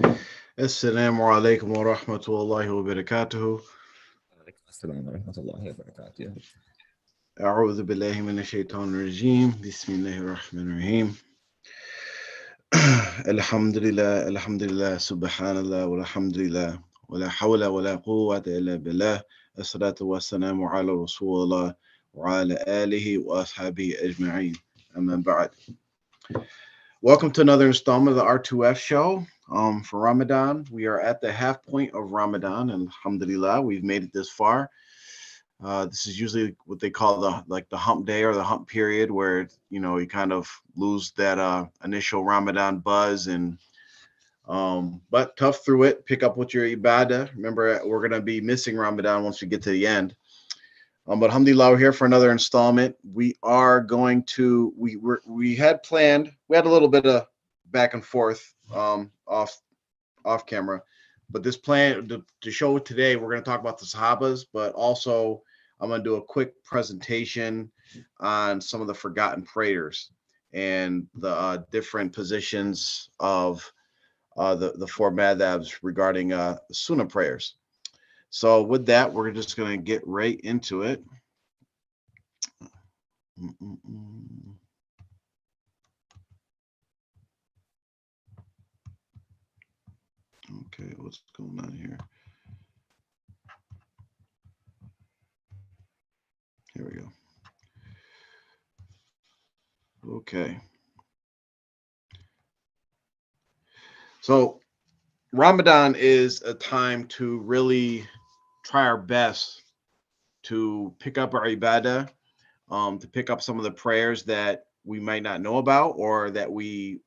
Assalamu alaikum wa rahmatullahi wa barakatuhu. وعليكم السلام ورحمة الله وبركاته. أعوذ بالله من الشيطان الرجيم. بسم الله الرحمن الرحيم. Alhamdulillah, Alhamdulillah, Subhanallah, walhamdulillah, wa la hawla wa la quwwata illa billah. Assalatu wassalamu ala Rasulullah wa ala alihi wa ashabihi ajma'in. Amma ba'd. Welcome to another installment of the R2F show. For Ramadan, we are at the half point of Ramadan, and Alhamdulillah, we've made it this far. This is usually what they call the hump day or the hump period, where you kind of lose that initial Ramadan buzz, and but tough through it. Pick up with your ibadah. Remember, we're gonna be missing Ramadan once we get to the end. But alhamdulillah, we're here for another installment. We are going to we had planned. We had a little bit of back and forth off camera, but this plan to show today, we're going to talk about the Sahabas, but also I'm going to do a quick presentation on some of the forgotten prayers and the different positions of the four madhabs regarding Sunnah prayers. So with that, we're just going to get right into it. Okay, what's going on here? Here we go. Okay. So Ramadan is a time to really try our best to pick up our ibadah, to pick up some of the prayers that we might not know about, or that we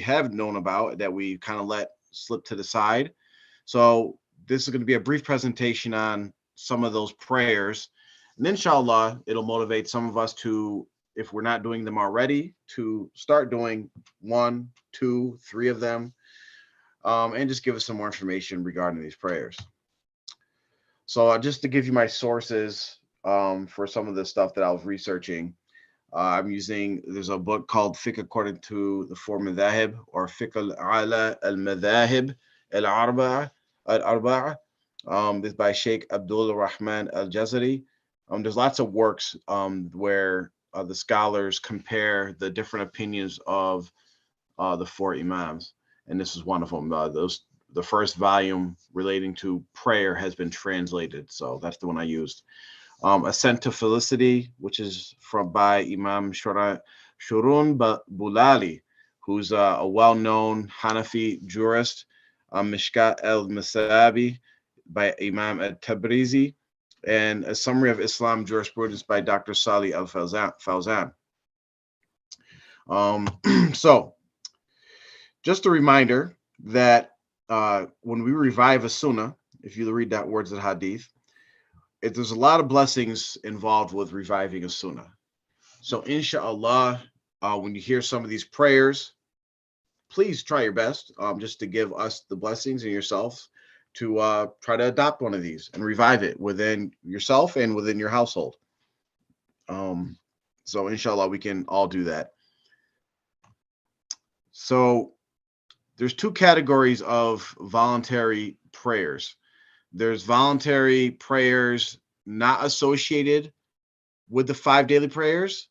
have known about that we kind of let slip to the side. So this is going to be a brief presentation on some of those prayers, and inshallah, it'll motivate some of us to, if we're not doing them already, to start doing one, two, three of them, and just give us some more information regarding these prayers. So just to give you my sources for some of the stuff that I was researching, there's a book called Fiqh According to the Four Madhahib, or Fiqh al-Ala al-Madhahib al-Arba'a. This by Sheikh Abdul Rahman al-Jazari. There's lots of works where the scholars compare the different opinions of the four imams, and this is one of them. The first volume relating to prayer has been translated, so that's the one I used. Ascent to Felicity, which is by Imam Shurun Bulali, who's a well-known Hanafi jurist. Mishkat al-Masabi by Imam al-Tabrizi, and A Summary of Islam Jurisprudence by Dr. Salih al-Fawzan. So, just a reminder that when we revive a sunnah, if you read that words of hadith, there's a lot of blessings involved with reviving a sunnah. So inshallah, when you hear some of these prayers, please try your best just to give us the blessings and yourself to try to adopt one of these and revive it within yourself and within your household. So inshallah, we can all do that. So there's two categories of voluntary prayers. There's voluntary prayers not associated with the 5 daily prayers,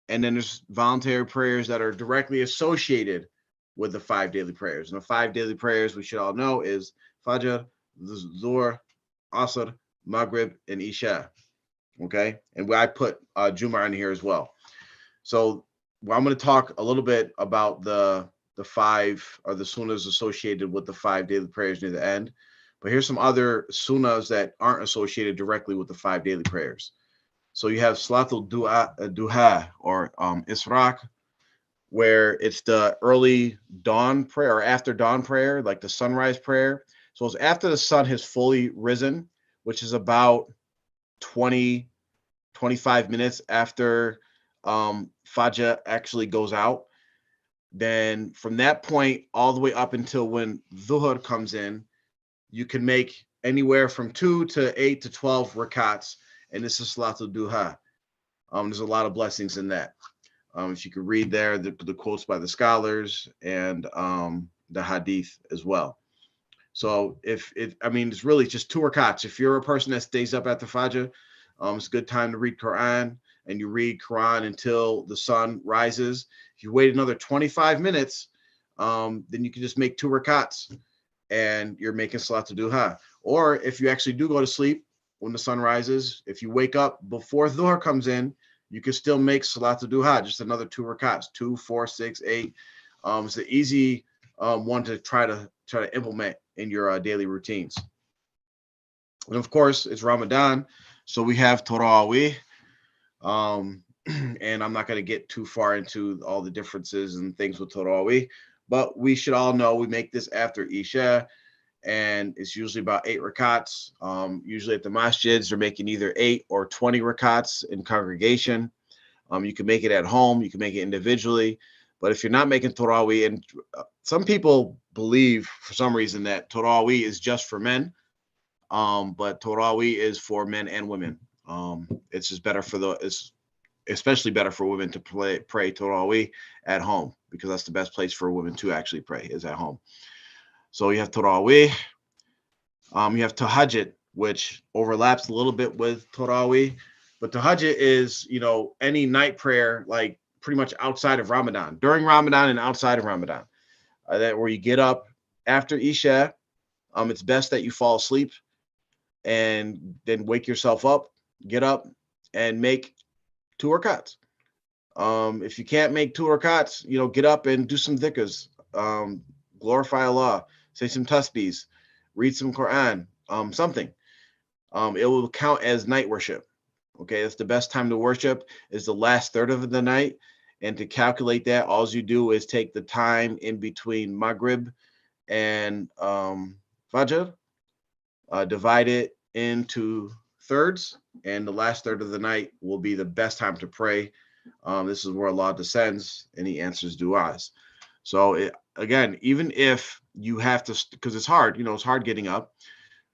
and then there's voluntary prayers that are directly associated with the 5 daily prayers. And the 5 daily prayers we should all know is Fajr, Zuhr, Asr, Maghrib, and Isha. Okay, and I put Jum'ah in here as well. So I'm going to talk a little bit about the 5 or the sunnahs associated with the 5 daily prayers near the end. But here's some other sunnahs that aren't associated directly with the 5 daily prayers. So you have Salatul Duha, or Ishraq, where it's the early dawn prayer or after dawn prayer, like the sunrise prayer. So it's after the sun has fully risen, which is about 20, 25 minutes after Fajr actually goes out. Then from that point all the way up until when Dhuhr comes in, you can make anywhere from 2 to 8 to 12 rakats, and this is Salatul Duha. There's a lot of blessings in that. If you could read there the quotes by the scholars, and the hadith as well. So it's really just 2 rakats. If you're a person that stays up after Fajr, it's a good time to read Quran, and you read Quran until the sun rises. If you wait another 25 minutes, then you can just make 2 rakats, and you're making Salatul Duha. Or if you actually do go to sleep when the sun rises, if you wake up before Dhuhr comes in, you can still make Salatul Duha, just another 2 rakats, 2, 4, 6, 8. It's an easy one to try to implement in your daily routines. And of course, it's Ramadan, so we have Tarawih. And I'm not going to get too far into all the differences and things with Tarawih, but we should all know we make this after Isha, and it's usually about 8 rakats. Usually at the masjids, they're making either 8 or 20 rakats in congregation. You can make it at home, you can make it individually, but if you're not making Tarawih, and some people believe for some reason that Tarawih is just for men, but Tarawih is for men and women. It's just better it's especially better for women to pray Tarawih at home, because that's the best place for women to actually pray, is at home. So you have Tarawih, you have Tahajjud, which overlaps a little bit with Tarawih, but Tahajjud is, any night prayer, like pretty much outside of Ramadan, during Ramadan and outside of Ramadan, that where you get up after Isha. It's best that you fall asleep and then wake yourself up, get up, and make 2 rakats. If you can't make 2 rakats, get up and do some dhikrs, glorify Allah, say some tasbihs, read some Quran, something. It will count as night worship. Okay, that's the best time to worship, is the last third of the night. And to calculate that, all you do is take the time in between Maghrib and Fajr, divide it into thirds, and the last third of the night will be the best time to pray. This is where Allah descends and He answers du'as. So again, even if you have to, because it's hard, it's hard getting up.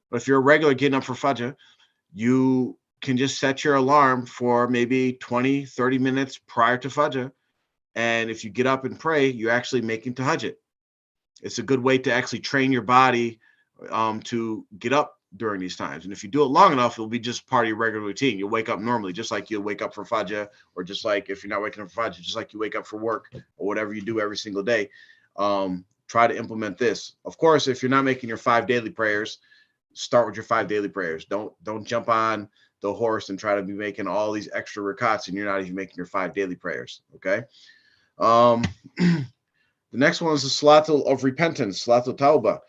But if you're a regular getting up for Fajr, you can just set your alarm for maybe 20, 30 minutes prior to Fajr. And if you get up and pray, you're actually making Tahajjud. It's a good way to actually train your body to get up during these times. And if you do it long enough, it'll be just part of your regular routine. You'll wake up normally, just like you'll wake up for Fajr, or just like if you're not waking up for Fajr, just like you wake up for work or whatever you do every single day. Try to implement this. Of course, if you're not making your 5 daily prayers, start with your 5 daily prayers. Don't jump on the horse and try to be making all these extra rakats and you're not even making your 5 daily prayers. Okay. The next one is the Salatul of repentance, Salatul Tawbah.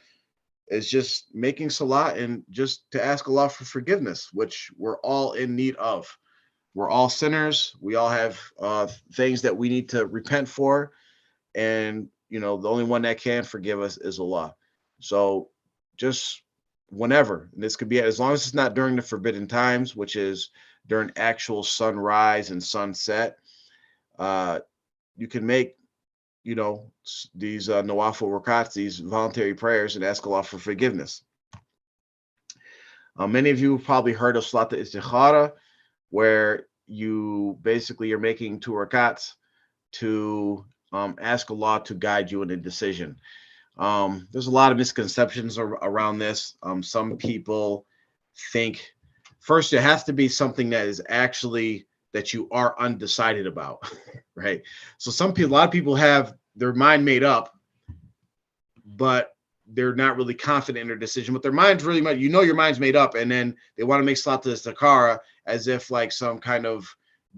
Is just making salat and just to ask Allah for forgiveness, which we're all in need of. We're all sinners. We all have things that we need to repent for. And, the only one that can forgive us is Allah. So just whenever, and this could be, as long as it's not during the forbidden times, which is during actual sunrise and sunset, you can make, these nawafil rakats, these voluntary prayers, and ask Allah for forgiveness. Many of you have probably heard of Salat al-Istikhara, where you basically are making 2 rakats to ask Allah to guide you in a decision. There's a lot of misconceptions around this. Some people think, first, it has to be something that is actually that you are undecided about, right? So a lot of people have their mind made up, but they're not really confident in their decision. But their mind's really much, your mind's made up, and then they want to make Salat al-Istikhara as if like some kind of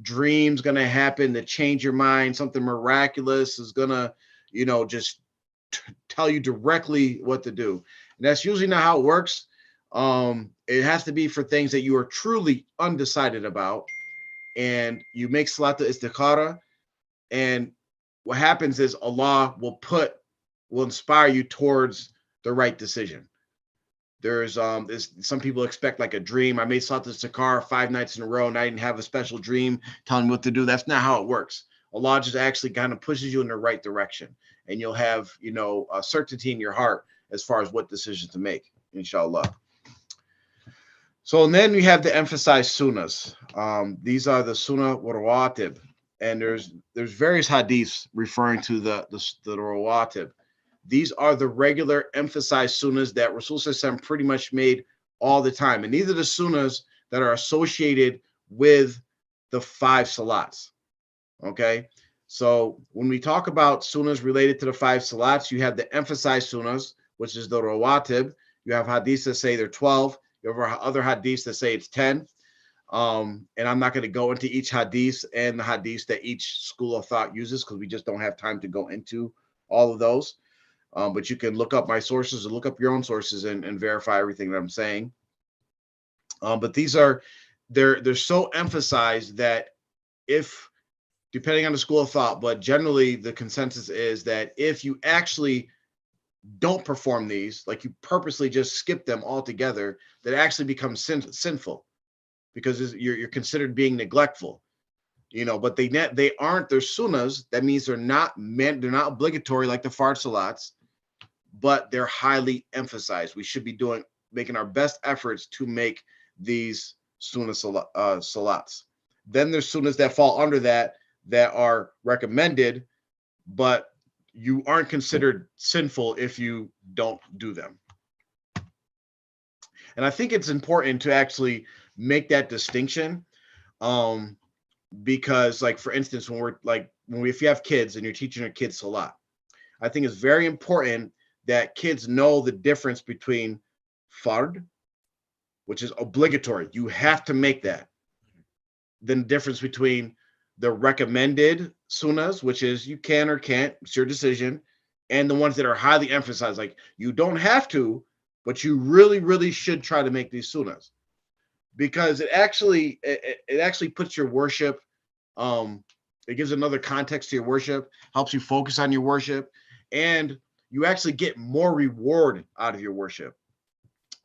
dream's gonna happen to change your mind, something miraculous is gonna, just tell you directly what to do. And that's usually not how it works. It has to be for things that you are truly undecided about, and you make Salat al-Istikhara, and what happens is Allah will inspire you towards the right decision. There's some people expect like a dream. I made Salat al-Istikhara 5 nights in a row and I didn't have a special dream telling me what to do. That's not how it works. Allah just actually kind of pushes you in the right direction, and you'll have, a certainty in your heart as far as what decision to make, inshallah. So, and then we have the emphasized sunnahs. These are the sunnah wa rawatib, and there's various hadiths referring to the rawatib, These are the regular emphasized sunnahs that Rasul Sallallahu pretty much made all the time. And these are the sunnahs that are associated with the 5 salats. Okay. So when we talk about sunnahs related to the 5 salats, you have the emphasized sunnahs, which is the rawatib. You have hadiths that say they're 12. You have other hadiths that say it's 10. And I'm not going to go into each hadith and the hadiths that each school of thought uses because we just don't have time to go into all of those. But you can look up my sources or look up your own sources and verify everything that I'm saying. But these are, they're so emphasized that if, depending on the school of thought, but generally the consensus is that if you actually don't perform these, like you purposely just skip them altogether, that actually becomes sinful because you're considered being neglectful, you know. But they aren't, they're sunnahs. That means they're not obligatory like the fard salats, but they're highly emphasized. We should be making our best efforts to make these sunnah salats. Then there's sunnahs that fall under that are recommended, but you aren't considered sinful if you don't do them. And I think it's important to actually make that distinction, because, like, for instance, if you have kids and you're teaching your kids salat, I think it's very important that kids know the difference between fard, which is obligatory, you have to make that, then the difference between the recommended sunnahs, which is you can or can't, it's your decision, and the ones that are highly emphasized, like you don't have to, but you really, really should try to make these sunnahs, because it actually puts your worship, it gives another context to your worship, helps you focus on your worship, and you actually get more reward out of your worship.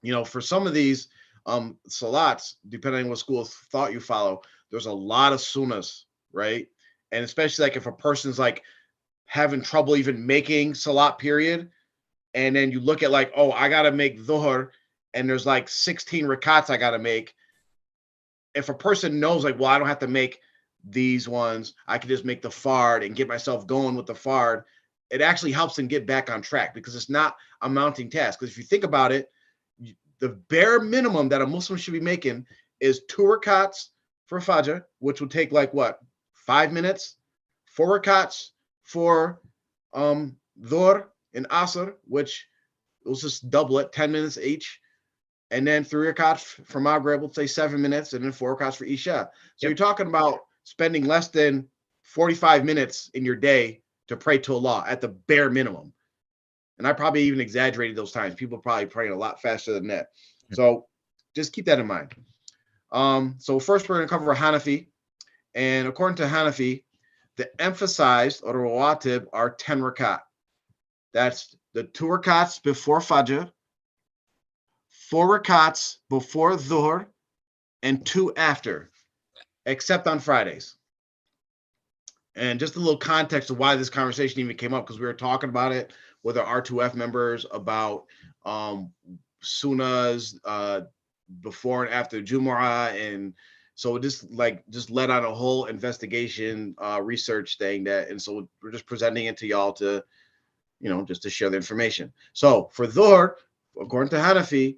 You know, for some of these salats, depending on what school of thought you follow, there's a lot of sunnahs, right? And especially like if a person's like having trouble even making salat period, and then you look at like, oh, I gotta make dhuhr, and there's like 16 rakats I gotta make. If a person knows like, well, I don't have to make these ones, I can just make the fard and get myself going with the fard, it actually helps them get back on track because it's not a mounting task. Because if you think about it, the bare minimum that a Muslim should be making is 2 rakats for Fajr, which would take like what, 5 minutes, 4 rakats for Dhuhr and Asr, which we'll just double it, 10 minutes each, and then 3 rakats for Maghrib, we'll say 7 minutes, and then 4 rakats for Isha. So you're talking about spending less than 45 minutes in your day to pray to Allah at the bare minimum. And I probably even exaggerated those times. People probably praying a lot faster than that. So just keep that in mind. So first we're going to cover Hanafi. And according to Hanafi, the emphasized or rawatib are 10 rakat. That's the 2 rakats before Fajr, 4 rakats before Dhuhr, and 2 after, except on Fridays. And just a little context of why this conversation even came up, because we were talking about it with our R2F members about sunnahs before and after Jumu'ah, and so just led on a whole investigation research thing and so we're just presenting it to y'all to, just to share the information. So for Dhuhr, according to Hanafi,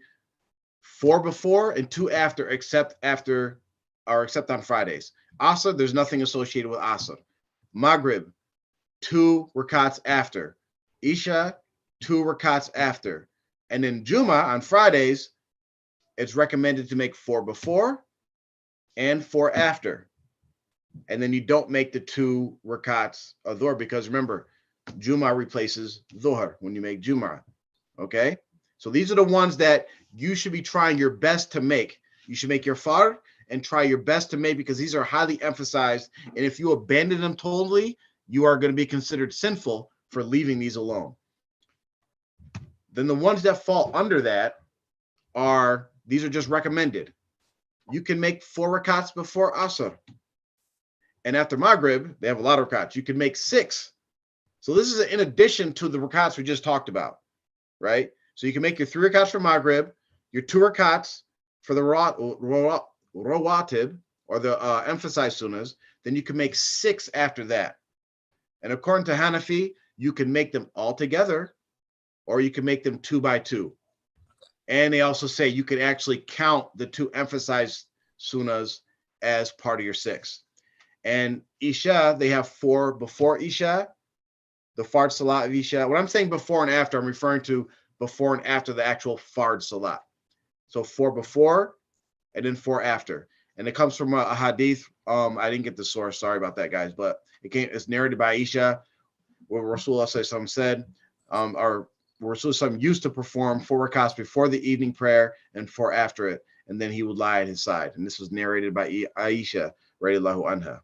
4 before and 2 after, except on Fridays. Asr, there's nothing associated with Asr. Maghrib, 2 rakats after. Isha, 2 rakats after. And then Juma on Fridays, it's recommended to make 4 before and 4 after. And then you don't make the 2 rakats of Dhuhr, because remember, Juma replaces Dhuhr when you make Juma. Okay? So these are the ones that you should be trying your best to make. You should make your fard and try your best to make, because these are highly emphasized. And if you abandon them totally, you are going to be considered sinful for leaving these alone. Then the ones that fall under that these are just recommended. You can make 4 rakats before Asr. And after Maghrib, they have a lot of rakats. You can make 6. So this is in addition to the rakats we just talked about, right? So you can make your 3 rakats for Maghrib, your 2 rakats for the rawatib, or the emphasized sunnahs. Then you can make 6 after that. And according to Hanafi, you can make them all together, or you can make them 2 by 2. And they also say you can actually count the 2 emphasized sunnahs as part of your 6. And Isha, they have 4 before Isha, the Fard Salat of Isha. When I'm saying before and after, I'm referring to before and after the actual Fard Salat. So 4 before and then 4 after. And it comes from a hadith. I didn't get the source. Sorry about that, guys. But it's narrated by Isha, where Rasulullah said, or Rasulullah used to perform 4 rakats before the evening prayer and 4 after it. And then he would lie at his side. And this was narrated by Aisha, radiallahu anha.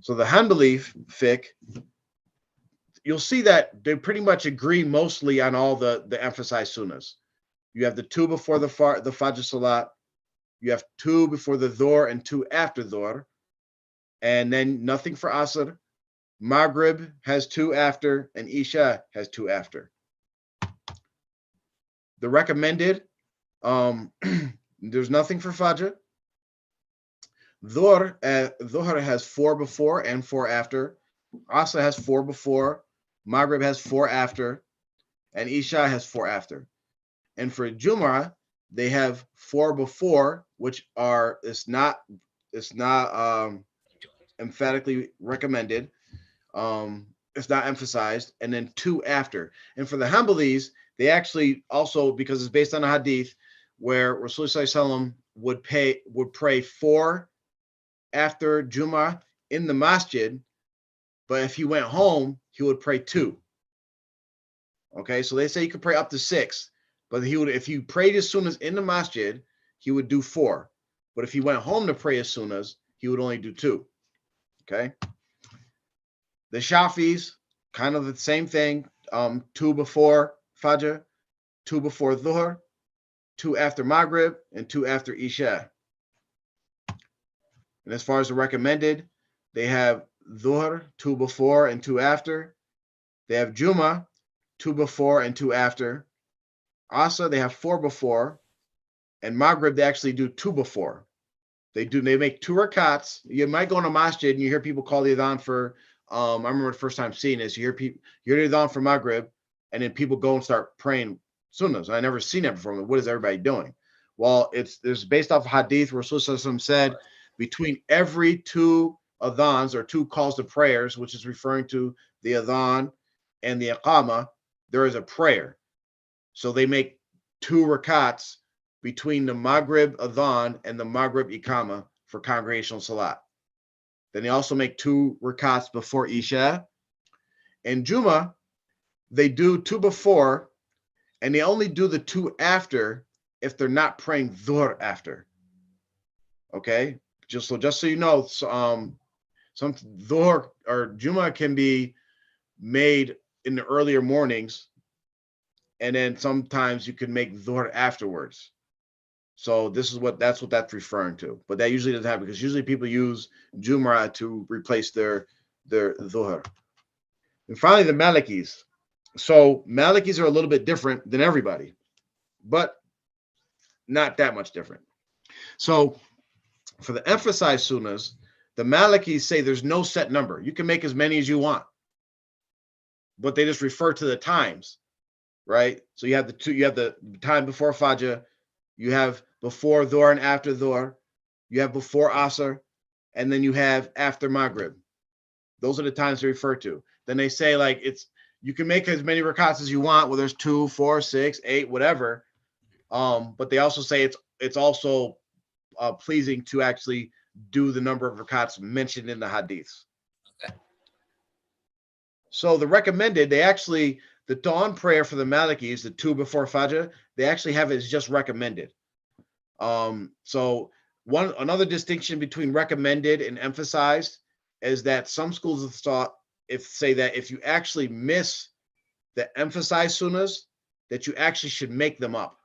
So the Hanbali fiqh, you'll see that they pretty much agree mostly on all the emphasized sunnahs. You have the 2 before the Fajr Salat. You have 2 before the Dhuhr and 2 after Dhuhr. And then nothing for Asr. Maghrib has 2 after, and Isha has 2 after. The recommended, there's nothing for Fajr. Dhuhr has 4 before and 4 after. Asr has 4 before. Maghrib has 4 after. And Isha has 4 after. And for Jumu'ah, they have 4 before, which are it's not emphatically recommended. It's not emphasized, and then 2 after. And for the Hanbalis, they actually also, because it's based on a hadith where Rasulullah would pray 4 after Jumu'ah in the masjid, but if he went home, he would pray 2. Okay, so they say you could pray up to 6, but if he prayed as soon as in the masjid, he would do 4. But if he went home to pray as soon as, he would only do 2. Okay. The Shafis, kind of the same thing. 2 before Fajr, 2 before Dhuhr, 2 after Maghrib, and 2 after Isha. And as far as the recommended, they have Dhuhr, 2 before and 2 after. They have Jumu'ah, 2 before and 2 after. Asr, they have 4 before. And Maghrib, they actually do 2 before. They make 2 rakats. You might go in a masjid and you hear people call the adhan for, I remember the first time seeing this, you hear the adhan for Maghrib, and then people go and start praying sunnahs. I never seen that before. What is everybody doing? Well, it's based off hadith where Rasulullah said between every 2 adhans or 2 calls to prayers, which is referring to the adhan and the iqama, there is a prayer. So they make 2 rakats between the Maghrib adhan and the Maghrib iqama for congregational salat. Then they also make 2 rakats before Isha. And Jumu'ah, they do 2 before, and they only do the 2 after if they're not praying Dhuhr after. Okay, just so you know, some Dhuhr or Jumu'ah can be made in the earlier mornings, and then sometimes you can make Dhuhr afterwards. So that's what that's referring to. But that usually doesn't happen because usually people use Jumu'ah to replace their Dhuhr. And finally, the Malikis. So Malikis are a little bit different than everybody, but not that much different. So for the emphasized sunnahs, the Malikis say there's no set number. You can make as many as you want, but they just refer to the times, right? So you have the time before Fajr, you have before Dhuhr and after Dhuhr, you have before Asr, and then you have after Maghrib. Those are the times they refer to. Then they say like you can make as many rakats as you want, whether it's 2, 4, 6, 8, whatever. But they also say it's also pleasing to actually do the number of rakats mentioned in the hadiths. Okay. So the recommended, the dawn prayer for the Malikis, the 2 before Fajr, they actually have it as just recommended. So another distinction between recommended and emphasized is that some schools of thought say that if you actually miss the emphasized sunnahs, that you actually should make them up.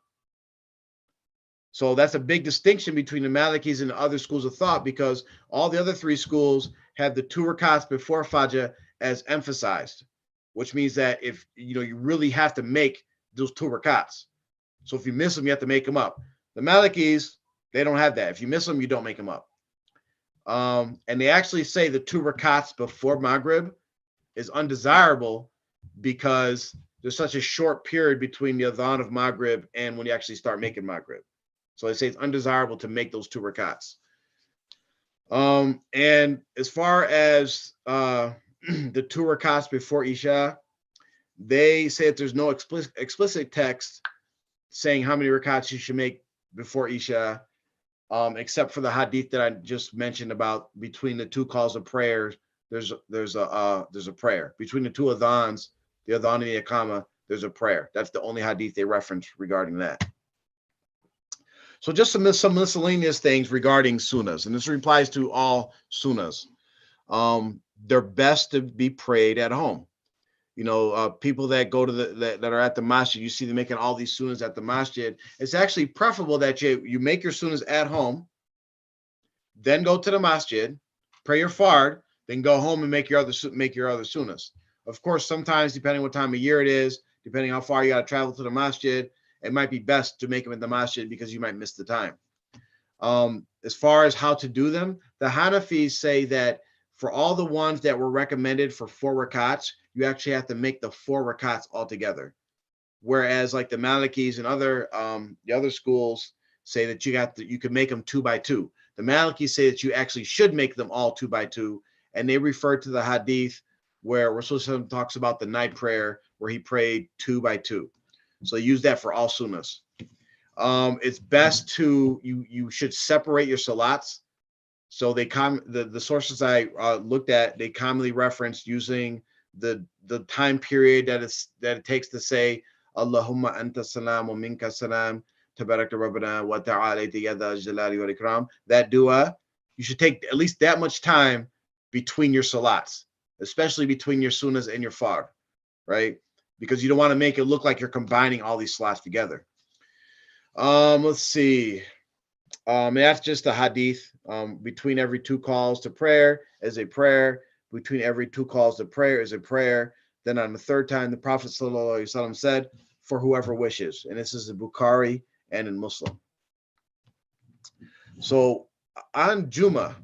So that's a big distinction between the Malikis and the other schools of thought, because all the other 3 schools have the 2 rakats before Fajr as emphasized, which means that if you really have to make those 2 rakats. So if you miss them, you have to make them up. The Malikis, they don't have that. If you miss them, you don't make them up. And they actually say the 2 rakats before Maghrib is undesirable because there's such a short period between the adhan of Maghrib and when you actually start making Maghrib. So they say it's undesirable to make those 2 rakats. And as far as the 2 rakats before Isha, they say that there's no explicit text saying how many rakats you should make before Isha, except for the hadith that I just mentioned about between the 2 calls of prayer. There's a prayer between the 2 adhans, the adhan and the iqama. There's a prayer. That's the only hadith they reference regarding that. So just some miscellaneous things regarding sunnahs, and this applies to all sunnahs. They're best to be prayed at home. You know, people that go to that are at the masjid, you see them making all these sunnahs at the masjid. It's actually preferable that you make your sunnahs at home, then go to the masjid, pray your fard, then go home and make your other sunnahs. Of course, sometimes depending what time of year it is, depending how far you got to travel to the masjid, it might be best to make them at the masjid because you might miss the time. As far as how to do them, the Hanafis say that for all the ones that were recommended for 4 rakats, you actually have to make the 4 rakats altogether. Whereas like the Malikis and the other schools say that you can make them 2 by 2. The Malikis say that you actually should make them all 2 by 2, and they refer to the hadith where Rasul talks about the night prayer where he prayed 2 by 2. So use that for all sunnahs. It's best to you should separate your salats. So the sources I looked at, they commonly reference using the time period that it takes to say Allahumma anta salam wa minka salam tabarakta rabbana wa ta'ala yada jalali wal ikram. That dua, you should take at least that much time between your salats, especially between your sunnahs and your fard, right? Because you don't want to make it look like you're combining all these salats together. Let's see. That's just a hadith. Between every 2 calls to prayer is a prayer. Between every 2 calls to prayer is a prayer. Then on the 3rd time, the Prophet ﷺ said, for whoever wishes. And this is in Bukhari and in Muslim. So on Juma,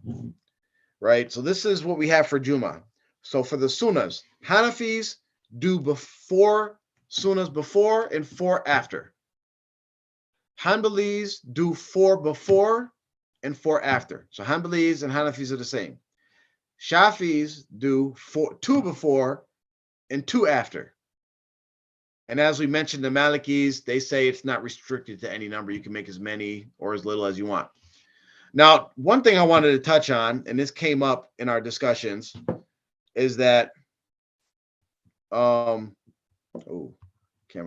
right? So this is what we have for Juma. So for the sunnahs, Hanafis do sunnahs before and 4 after. Hanbalis do 4 before and 4 after. So Hanbalis and Hanafis are the same. Shafis do 2 before and 2 after. And as we mentioned, the Malikis, they say it's not restricted to any number. You can make as many or as little as you want. Now, one thing I wanted to touch on, and this came up in our discussions, is that camera's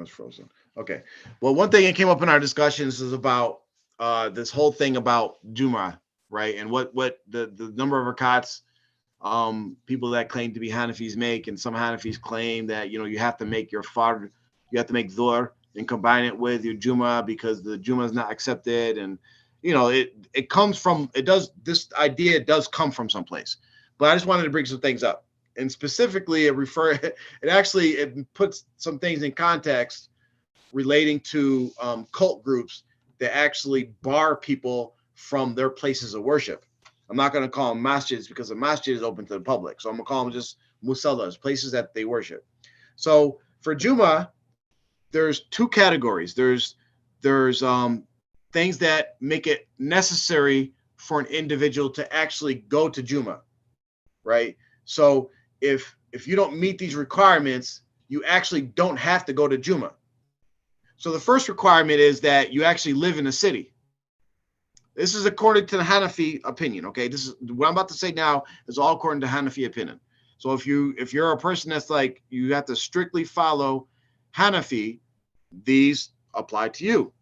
frozen. Okay. Well, one thing that came up in our discussions is about this whole thing about Juma, right? And what the number of rakats people that claim to be Hanafis make, and some Hanafis claim that you have to make your fard, you have to make dhuhr and combine it with your Juma because the Juma is not accepted, and it comes from this idea does come from someplace. But I just wanted to bring some things up. And specifically, it puts some things in context relating to cult groups that actually bar people from their places of worship. I'm not going to call them masjids because a masjid is open to the public. So I'm going to call them just musallas, places that they worship. So for Juma, there's 2 categories. There's things that make it necessary for an individual to actually go to Juma, right? So if you don't meet these requirements, you actually don't have to go to Juma. So the first requirement is that you actually live in a city. This is according to the Hanafi opinion. Okay, this is what I'm about to say now is all according to Hanafi opinion. So if you're a person that's like you have to strictly follow Hanafi, these apply to you.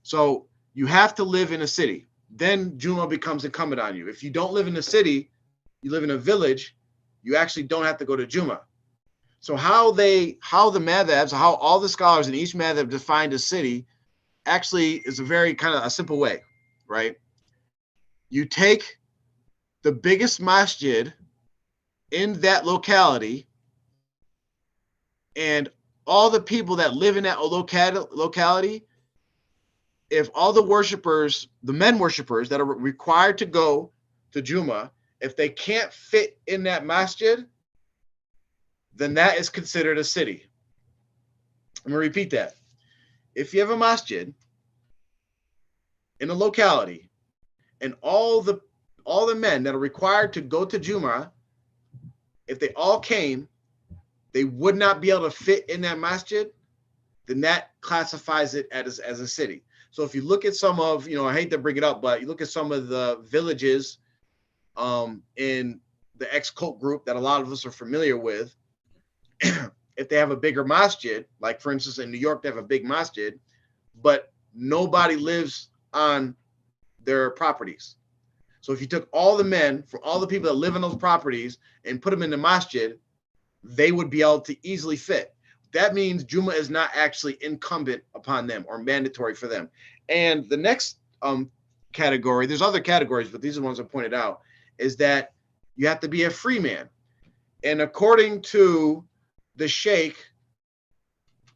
So you have to live in a city. Then Juma becomes incumbent on you. If you don't live in a city, you live in a village, you actually don't have to go to Juma. So how the madhabs, how all the scholars in each madhab defined a city actually is a very kind of a simple way, right? You take the biggest masjid in that locality and all the people that live in that locality, if all the worshipers, the men worshipers that are required to go to Juma, if they can't fit in that masjid, then that is considered a city. I'm going to repeat that. If you have a masjid in a locality and all the men that are required to go to Jumu'ah, if they all came, they would not be able to fit in that masjid, then that classifies it as a city. So if you look at some of, I hate to bring it up, but you look at some of the villages in the ex-cult group that a lot of us are familiar with, if they have a bigger masjid, like for instance in New York, they have a big masjid, but nobody lives on their properties. So if you took all the men from all the people that live in those properties and put them in the masjid, they would be able to easily fit. That means Jumu'ah is not actually incumbent upon them or mandatory for them. And the next category, there's other categories, but these are the ones I pointed out, is that you have to be a free man. And according to the sheikh,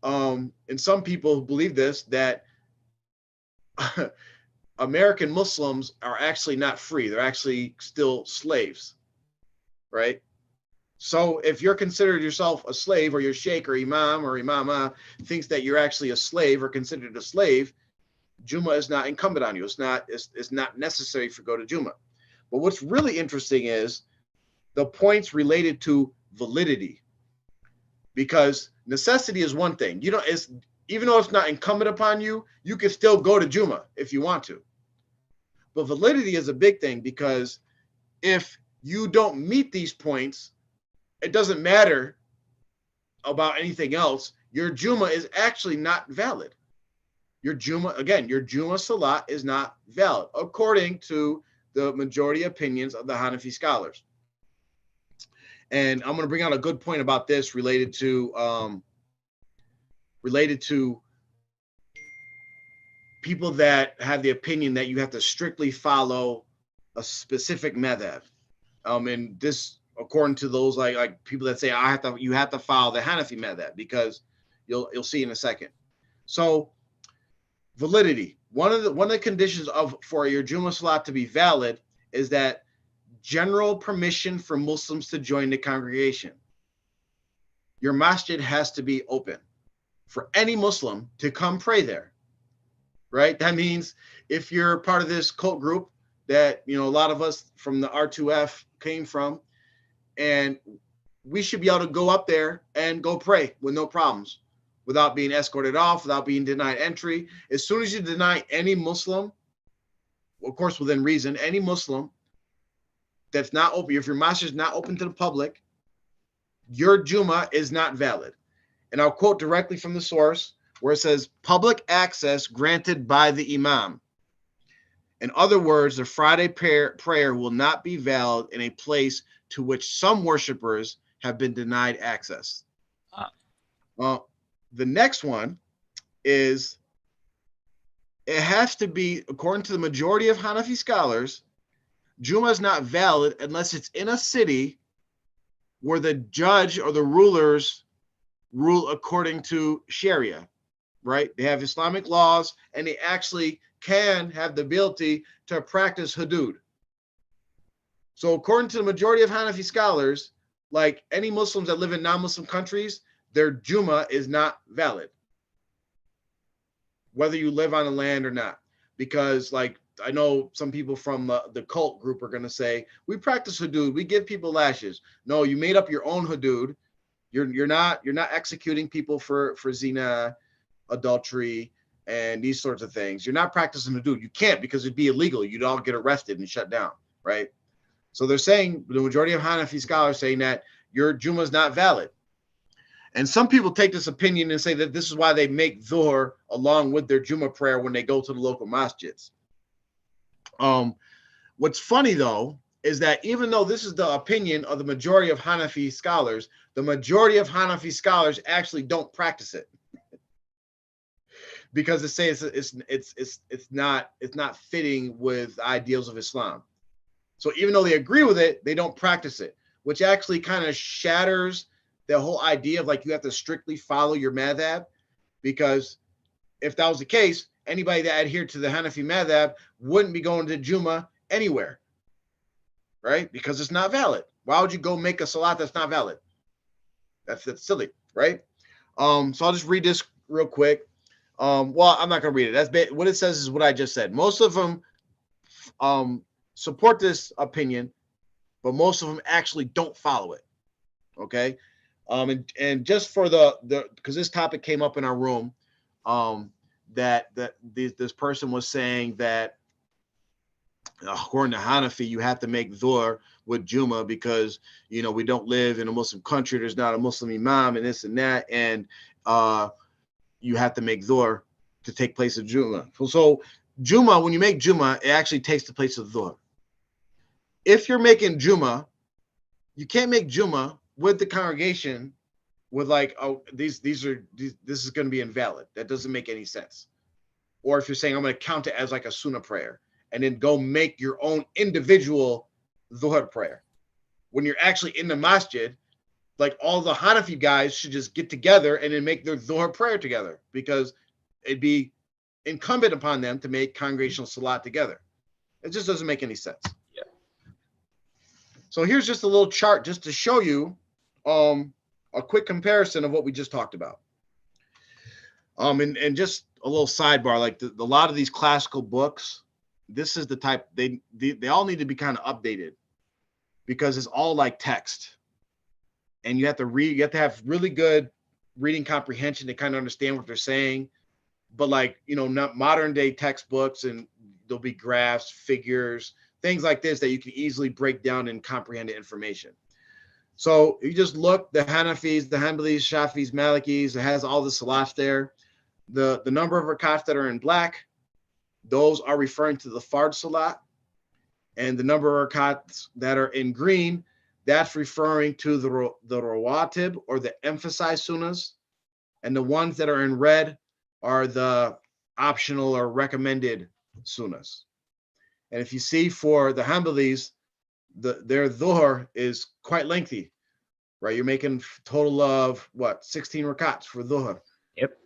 and some people who believe this, that American Muslims are actually not free. They're actually still slaves, right? So if you're considered yourself a slave, or your sheikh or imam or imama thinks that you're actually a slave or considered a slave, Jumu'ah is not incumbent on you. It's not necessary for go to Jumu'ah. But what's really interesting is the points related to validity, because necessity is one thing. Even though it's not incumbent upon you, you can still go to Jumu'ah if you want to. But validity is a big thing, because if you don't meet these points, it doesn't matter about anything else. Your Jumu'ah is actually not valid. Your Jumu'ah Salat is not valid, according to the majority opinions of the Hanafi scholars. And I'm going to bring out a good point about this related to people that have the opinion that you have to strictly follow a specific madhab. And this, according to those like people that say you have to follow the Hanafi madhab, because you'll see in a second. So validity. One of the conditions for your Jumu'ah Salat to be valid is that general permission for Muslims to join the congregation. Your masjid has to be open for any Muslim to come pray there, right? That means if you're part of this cult group that, a lot of us from the R2F came from, and we should be able to go up there and go pray with no problems, without being escorted off, without being denied entry. As soon as you deny any Muslim, of course, within reason, any Muslim that's not open, if your masjid is not open to the public, your Jumu'ah is not valid. And I'll quote directly from the source where it says, public access granted by the imam. In other words, the Friday prayer will not be valid in a place to which some worshipers have been denied access. The next one is, it has to be, according to the majority of Hanafi scholars, Jumu'ah is not valid unless it's in a city where the judge or the rulers rule according to Sharia, right? They have Islamic laws, and they actually can have the ability to practice hudud. So according to the majority of Hanafi scholars, like any Muslims that live in non-Muslim countries, their Jumu'ah is not valid, whether you live on the land or not. Because like, I know some people from the cult group are going to say, we practice hudud, we give people lashes. No, you made up your own hudud. You're not executing people for zina, adultery, and these sorts of things. You're not practicing hudud. You can't, because it'd be illegal. You'd all get arrested and shut down, right? So they're saying, the majority of Hanafi scholars saying that your Jumu'ah is not valid. And some people take this opinion and say that this is why they make Dhuhr along with their Jumu'ah prayer when they go to the local masjids. What's funny though is that even though this is the opinion of the majority of Hanafi scholars, the majority of Hanafi scholars actually don't practice it, because they say it's not fitting with ideals of Islam. So even though they agree with it, they don't practice it, which actually kind of shatters the whole idea of like you have to strictly follow your madhab, because if that was the case, anybody that adhered to the Hanafi madhab wouldn't be going to Jumu'ah anywhere, right? Because it's not valid. Why would you go make a salat that's not valid? That's silly, right? So I'll just read this real quick. Well, I'm not gonna read it. What it says is what I just said. Most of them support this opinion, but most of them actually don't follow it. Okay. And just for the because this topic came up in our room, that this person was saying that according to Hanafi, you have to make dhuhr with Juma because we don't live in a Muslim country. There's not a Muslim imam and this and that, and you have to make dhuhr to take place of Juma. So Juma, when you make Juma, it actually takes the place of dhuhr. If you're making Juma, you can't make Juma with the congregation with like, oh, this is going to be invalid. That doesn't make any sense. Or if you're saying I'm going to count it as like a sunnah prayer and then go make your own individual dhuhr prayer. When you're actually in the masjid, like all the Hanafi guys should just get together and then make their dhuhr prayer together because it'd be incumbent upon them to make congregational salat together. It just doesn't make any sense. Yeah. So here's just a little chart just to show you a quick comparison of what we just talked about. And just a little sidebar, like a lot of these classical books, this is the type they all need to be kind of updated because it's all like text. And you have to read, you have to have really good reading comprehension to kind of understand what they're saying. But like, not modern day textbooks, and there'll be graphs, figures, things like this that you can easily break down and comprehend the information. So you just look, the Hanafis, the Hanbalis, Shafis, Malikis, it has all the salats there. The number of rakats that are in black, those are referring to the fard salat. And the number of rakats that are in green, that's referring to the rawatib or the emphasized sunnahs. And the ones that are in red are the optional or recommended sunnahs. And if you see for the Hanbalis, their dhuhr is quite lengthy, right? You're making total of 16 rakats for dhuhr. Yep.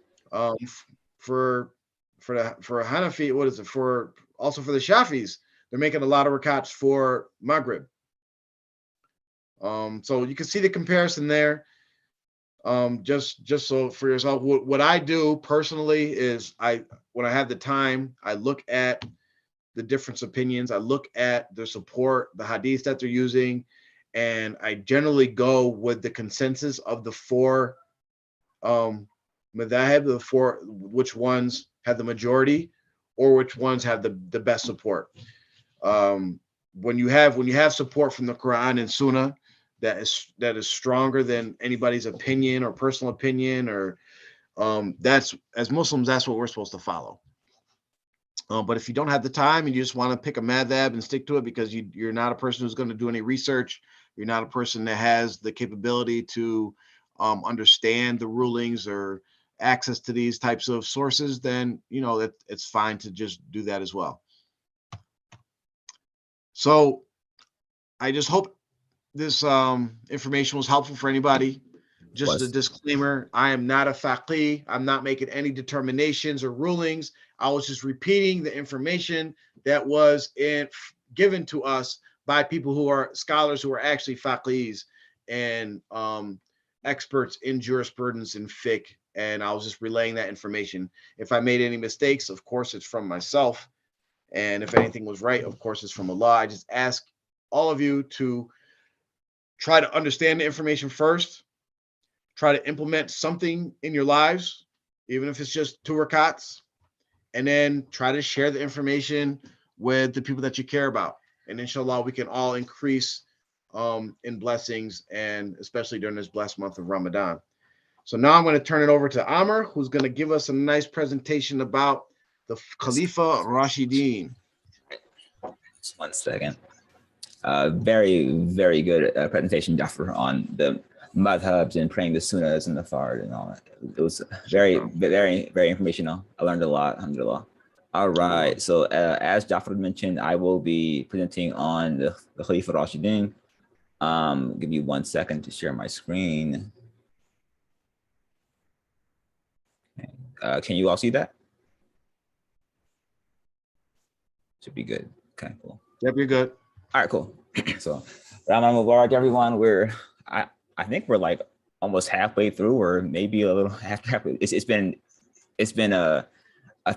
For Hanafi, what is it? Also for the Shafis, they're making a lot of rakats for Maghrib. So you can see the comparison there. Just so for yourself, what I do personally is when I have the time, I look at the different opinions. I look at the support, the hadiths that they're using, and I generally go with the consensus of the four madhahib, the four, which ones have the majority or which ones have the best support. When you have support from the Quran and Sunnah that is stronger than anybody's opinion or personal opinion, or that's, as Muslims, that's what we're supposed to follow. But if you don't have the time and you just want to pick a madhab and stick to it because you're not a person who's going to do any research, you're not a person that has the capability to understand the rulings or access to these types of sources, then that it's fine to just do that as well. So I just hope this information was helpful for anybody. Just a disclaimer, I am not a faqih. I'm not making any determinations or rulings. I was just repeating the information that was given to us by people who are scholars who are actually faqihs and experts in jurisprudence and fiqh. And I was just relaying that information. If I made any mistakes, of course, it's from myself. And if anything was right, of course, it's from Allah. I just ask all of you to try to understand the information first. Try to implement something in your lives, even if it's just 2 rakats, and then try to share the information with the people that you care about. And inshallah, we can all increase in blessings, and especially during this blessed month of Ramadan. So now I'm going to turn it over to Amr, who's going to give us a nice presentation about the Khalifa Rashidin. Just 1 second. Very, very good presentation, Jafar, on the madhabs and praying the sunnahs and the fard and all that. It was very, very, very informational. I learned a lot, alhamdulillah. All right. So as Jafar mentioned, I will be presenting on the Khalifa Rashidin. Give me 1 second to share my screen. Okay. Can you all see that? Should be good. Okay, cool. Yep, you're good. All right, cool. So Ramadan Mubarak, everyone. I think we're like almost halfway through, or maybe a little halfway. It's been it's been a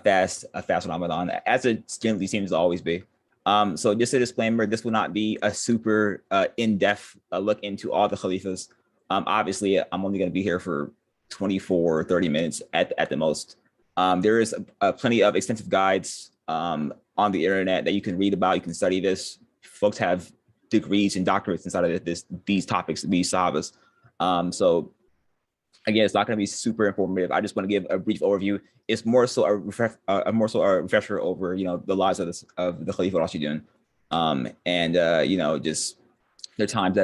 fast Ramadan, as it generally seems to always be. So just a disclaimer, this will not be a super in-depth look into all the Khalifas. Obviously, I'm only going to be here for 24 or 30 minutes at the most. There is plenty of extensive guides on the internet that you can read about. You can study this. Folks have degrees and doctorates inside of these topics, these sagas. So again, it's not going to be super informative. I just want to give a brief overview. It's more so a refresher over, you know, the lives of the Khalifa Rashidun, and you know, just their times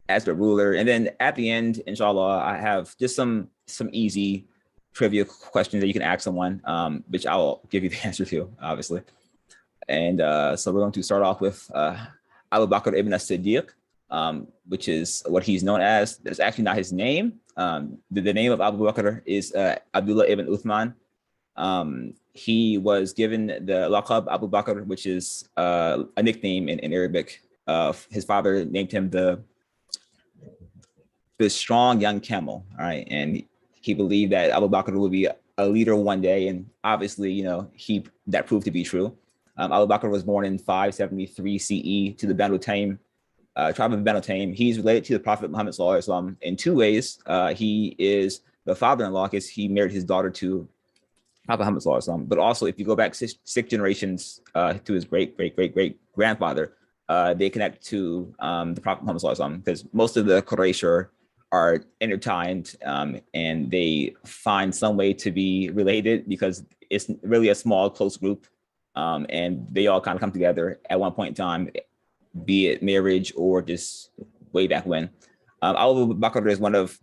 as the ruler. And then at the end, inshallah, I have just some easy trivia questions that you can ask someone, which I will give you the answer to, obviously. And so we're going to start off with Abu Bakr ibn as-Siddiq, which is what he's known as. That's actually not his name. The name of Abu Bakr is Abdullah ibn Uthman. He was given the laqab Abu Bakr, which is a nickname in Arabic. His father named him the strong young camel. All right, and he believed that Abu Bakr would be a leader one day, and obviously, you know, that proved to be true. Abu Bakr was born in 573 CE to the Banu Taym tribe of Banu Taym. He's related to the Prophet Muhammad SAW in two ways. He is the father-in-law because he married his daughter to Prophet Muhammad SAW. But also, if you go back six generations to his great grandfather, they connect to the Prophet Muhammad SAW, because most of the Quraysh are intertwined, and they find some way to be related because it's really a small, close group, and they all kind of come together at one point in time, be it marriage or just way back when. Abu Bakr is one of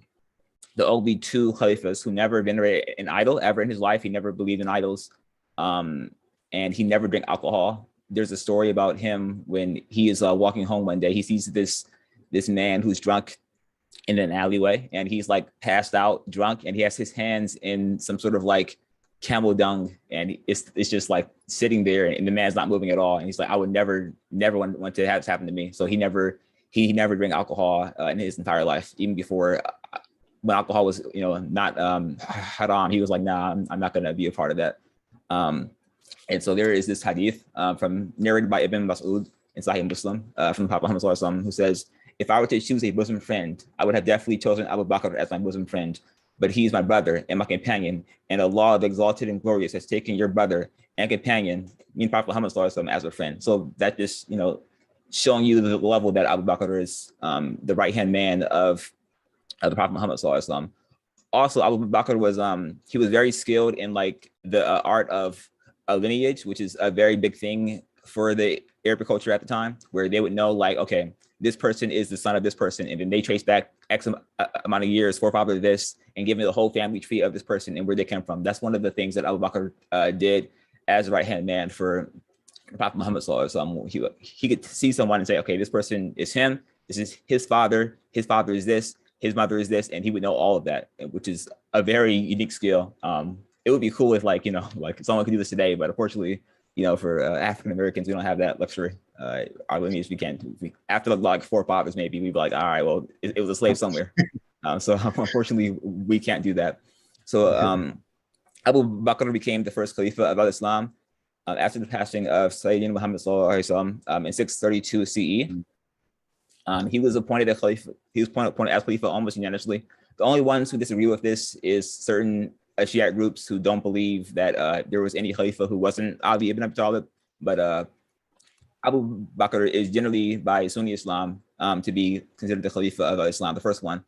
the only two Khalifas who never venerated an idol ever in his life. He never believed in idols, and he never drank alcohol. There's a story about him when he is walking home one day. He sees this man who's drunk in an alleyway, and he's like passed out drunk, and he has his hands in some sort of like camel dung, and it's just like sitting there, and the man's not moving at all. And he's like, I would never want to have this happen to me. So he never drank alcohol in his entire life, even before when alcohol was, you know, not haram. He was like, nah, I'm not gonna be a part of that. And so there is this hadith narrated by Ibn Mas'ud in Sahih Muslim from the Prophet Muhammad SAW, who says, if I were to choose a bosom friend, I would have definitely chosen Abu Bakr as my bosom friend, but he's my brother and my companion, and Allah, the exalted and glorious, has taken your brother and companion, me and Prophet Muhammad SAW, as a friend. So that just, you know, showing you the level that Abu Bakr is the right-hand man of the Prophet Muhammad SAW. Also, Abu Bakr was he was very skilled in like the art of a lineage, which is a very big thing for the Arabic culture at the time, where they would know like, okay, this person is the son of this person, and then they trace back X amount of years, forefather this, and give me the whole family tree of this person and where they came from. That's one of the things that Abu Bakr did as a right-hand man for Prophet Muhammad SAW. He could see someone and say, okay, this person is him, this is his father is this, his mother is this, and he would know all of that, which is a very unique skill. It would be cool if, like, you know, like someone could do this today, but unfortunately, you know, for African Americans, we don't have that luxury. Our lineage, we can't. After like forefathers, maybe we'd be like, all right, well, it was a slave somewhere. So unfortunately, we can't do that. So Abu Bakr became the first Khalifa of Islam after the passing of Sayyidina Muhammad in 632 CE. He was appointed as Khalifa. He was appointed as Khalifa almost unanimously. The only ones who disagree with this is certain Shiite groups who don't believe that there was any Khalifa who wasn't Ali ibn Abi Talib. But Abu Bakr is generally by Sunni Islam to be considered the Khalifa of Islam, the first one.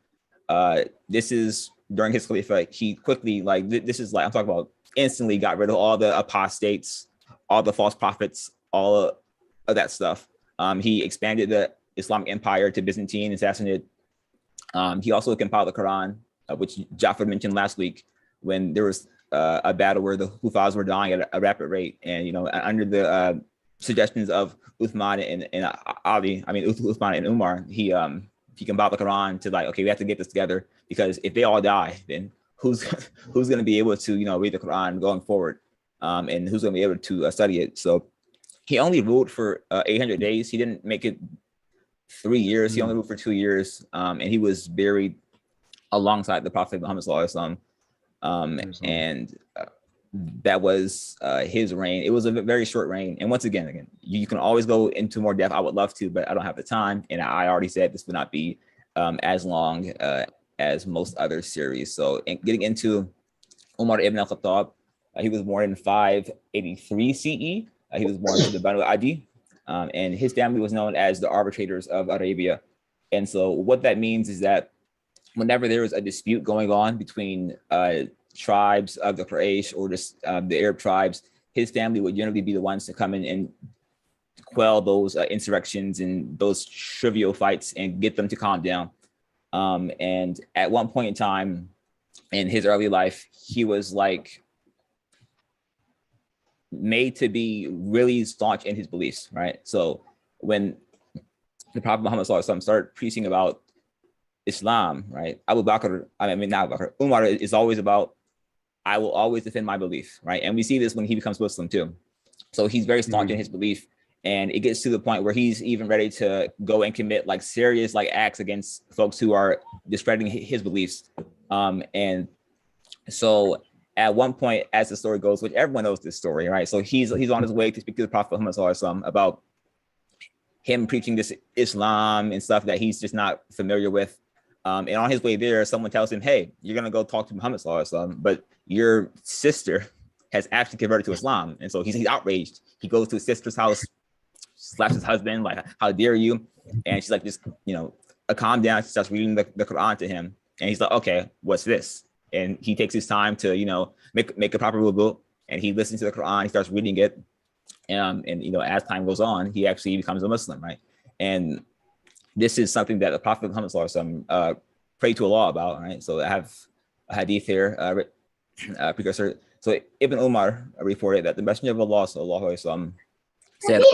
This is during his Khalifa, he quickly, like, this is like, I'm talking about instantly got rid of all the apostates, all the false prophets, all of that stuff. He expanded the Islamic empire to Byzantine, assassinated. He also compiled the Quran, which Jafar mentioned last week, when there was a battle where the Hufaz were dying at a rapid rate. And, you know, under the suggestions of Uthman and Ali, I mean, Uthman and Umar, he compiled the Quran to like, okay, we have to get this together, because if they all die, then who's going to be able to, you know, read the Quran going forward, and who's going to be able to study it? So he only ruled for 800 days. He didn't make it 3 years. He only ruled for 2 years, and he was buried alongside the Prophet Muhammad SAW. And that was his reign. It was a very short reign. And once again, you can always go into more depth. I would love to, but I don't have the time. And I already said this would not be as long as most other series. So getting into Umar ibn al-Khattab, he was born in 583 CE. He was born to the Banu Adi, and his family was known as the arbitrators of Arabia. And so what that means is that whenever there was a dispute going on between tribes of the Quraysh or just the Arab tribes, his family would generally be the ones to come in and quell those insurrections and those trivial fights and get them to calm down. And at one point in time in his early life, he was like made to be really staunch in his beliefs, right? So when the Prophet Muhammad started preaching about Islam, right? Not Abu Bakr, Umar is always about, I will always defend my belief, right? And we see this when he becomes Muslim too. So he's very staunch in his belief, and it gets to the point where he's even ready to go and commit like serious like acts against folks who are discrediting his beliefs. And so at one point, as the story goes, which everyone knows this story, right? So he's on his way to speak to the Prophet Muhammad about him preaching this Islam and stuff that he's just not familiar with. And on his way there, someone tells him, hey, you're going to go talk to Muhammad, but your sister has actually converted to Islam. And so he's outraged. He goes to his sister's house, slaps his husband, like, how dare you? And she's like, just, calm down. She starts reading the Quran to him. And he's like, okay, what's this? And he takes his time to, make a proper wudu. And he listens to the Quran. He starts reading it. And as time goes on, he actually becomes a Muslim, right? And this is something that the Prophet Muhammad prayed to Allah about, right? So I have a hadith here, precursor. So Ibn Umar reported that the Messenger of Allah said,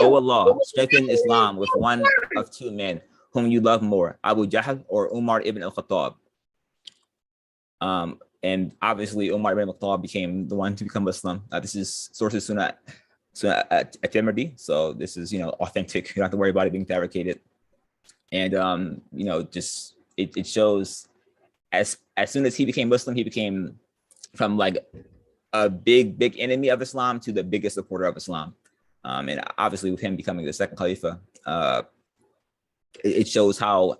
"O Allah, strengthen Islam with one of two men whom you love more, Abu Jahl or Umar ibn al-Khattab." And obviously Umar ibn al-Khattab became the one to become Muslim. This is sources Sunnah at-Tirmidhi. So this is authentic. You don't have to worry about it being fabricated. And just it shows as soon as he became Muslim, he became from like a big enemy of Islam to the biggest supporter of Islam. And obviously with him becoming the second Khalifa, it shows how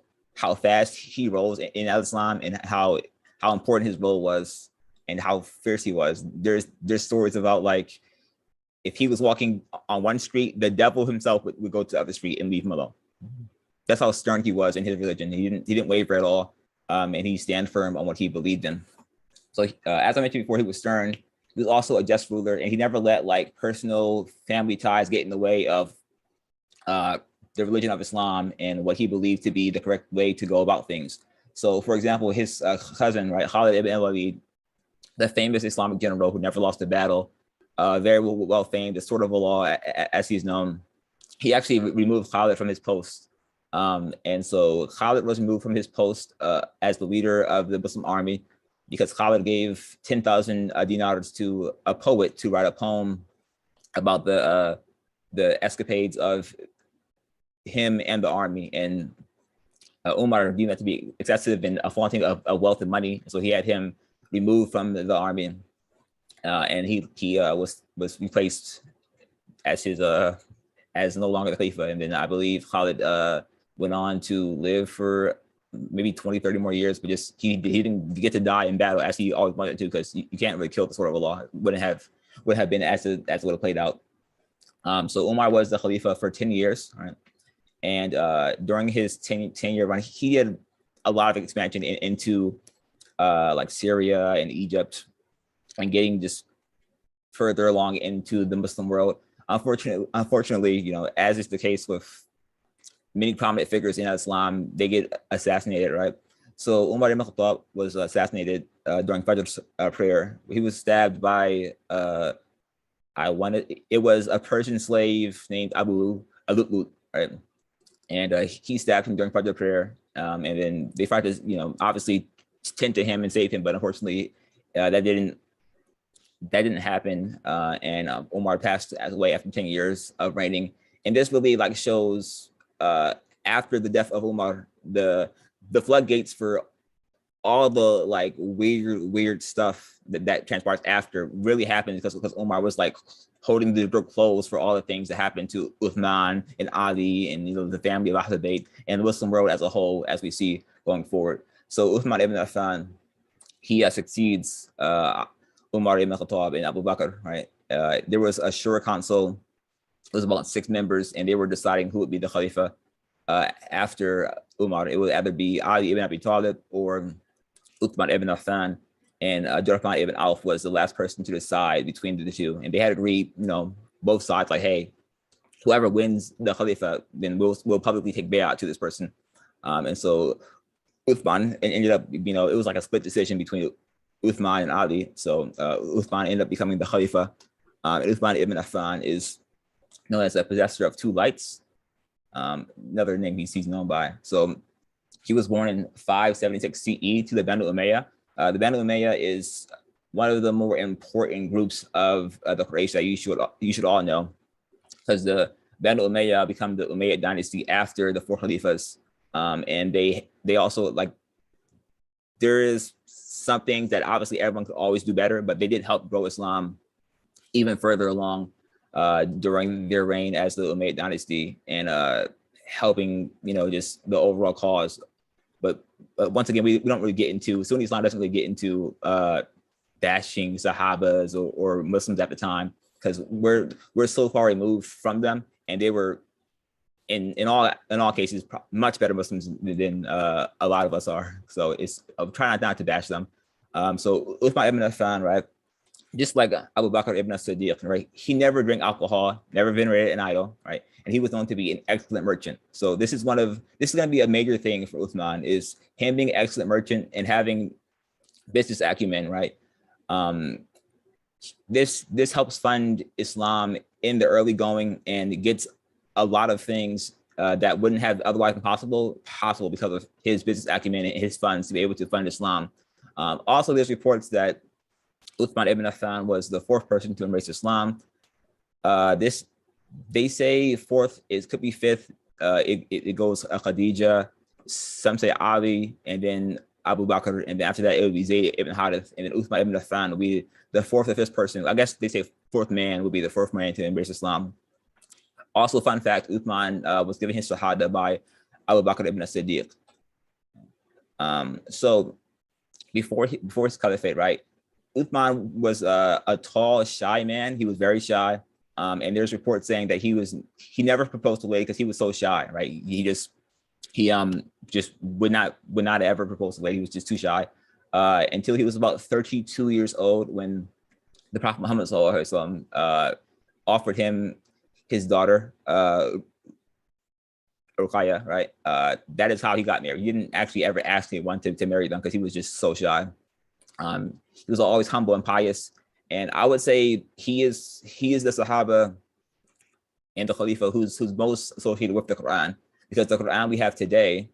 fast he rose in Islam and how important his role was and how fierce he was. There's stories about like if he was walking on one street, the devil himself would go to the other street and leave him alone. That's how stern he was in his religion. He didn't waver at all, and he stand firm on what he believed in. So as I mentioned before, he was stern. He was also a just ruler, and he never let like personal family ties get in the way of the religion of Islam and what he believed to be the correct way to go about things. So, for example, his cousin, right, Khalid ibn al-Walid, the famous Islamic general who never lost a battle, very well famed, the sword of Allah as he's known, he actually removed Khalid from his post. And so Khalid was removed from his post as the leader of the Muslim army because Khalid gave 10,000 dinars to a poet to write a poem about the escapades of him and the army. And Umar deemed that to be excessive and a flaunting of wealth and money. So he had him removed from the army, and he was replaced as his as no longer the Khalifa. And then I believe Khalid went on to live for maybe 20, 30 more years, but just he didn't get to die in battle as he always wanted to, because you can't really kill the sword of Allah. Would have been as it would have played out. So Umar was the Khalifa for 10 years, right? And during his 10-year run, he did a lot of expansion into like Syria and Egypt, and getting just further along into the Muslim world. Unfortunately, as is the case with many prominent figures in Islam, they get assassinated, right? So Umar ibn Khattab was assassinated during Fajr prayer. He was stabbed by it was a Persian slave named Abu Alut, right? And he stabbed him during Fajr prayer. And then they tried to, obviously tend to him and save him, but unfortunately, that didn't happen. And Umar passed away after 10 years of reigning. And this really like shows after the death of Umar, the floodgates for all the like weird stuff that transpires after really happened because Umar was like holding the door closed for all the things that happened to Uthman and Ali and the family of Ahlul Bayt and the Muslim world as a whole, as we see going forward. So Uthman ibn Affan, he succeeds Umar ibn Khattab and Abu Bakr, right? There was a Shura council. It was about 6 members, and they were deciding who would be the Khalifa after Umar. It would either be Ali ibn Abi Talib or Uthman ibn Affan, and Abdurrahman ibn Auf was the last person to decide between the two. And they had agreed, both sides, like, hey, whoever wins the Khalifa, then we'll publicly take bay'at to this person. And so Uthman ended up, it was like a split decision between Uthman and Ali. So Uthman ended up becoming the Khalifa. And Uthman ibn Affan is known as the possessor of 2 lights, another name he's known by. So he was born in 576 CE to the Banu Umayyah. The Banu Umayyah is one of the more important groups of the Quraysh that you should all know, because the Banu Umayyah become the Umayyad dynasty after the 4 Khalifas, and they also, like, there is some things that obviously everyone could always do better, but they did help grow Islam even further along during their reign as the Umayyad dynasty, and helping just the overall cause. But once again, we don't really get into, Sunni Islam doesn't really get into bashing Sahabas or Muslims at the time, because we're so far removed from them, and they were in all cases much better Muslims than a lot of us are. So it's, I'm trying not to bash them. So Uthman ibn Affan, right, just like Abu Bakr ibn Siddiq, right, he never drank alcohol, never venerated an idol, right, and he was known to be an excellent merchant. So this is going to be a major thing for Uthman, is him being an excellent merchant and having business acumen, right. This helps fund Islam in the early going, and it gets a lot of things that wouldn't have otherwise been possible because of his business acumen and his funds to be able to fund Islam. Also, there's reports that Uthman ibn Affan was the 4th person to embrace Islam. They say 4th, it could be 5th. It goes Khadija, some say Ali, and then Abu Bakr, and then after that it would be Zayd ibn Harith, and then Uthman ibn Affan would be the 4th or 5th person. I guess they say 4th man would be the 4th man to embrace Islam. Also, fun fact, Uthman was given his Shahada by Abu Bakr ibn Siddiq. So before his caliphate, right, Uthman was a tall, shy man. He was very shy. And there's reports saying that he never proposed a lady because he was so shy, right? He just would not ever propose to a lady. He was just too shy until he was about 32 years old, when the Prophet Muhammad offered him his daughter, Ruqayya, right? That is how he got married. He didn't actually ever ask anyone to marry them because he was just so shy. He was always humble and pious. And I would say he is the Sahaba and the Khalifa who's most associated with the Quran, because the Quran we have today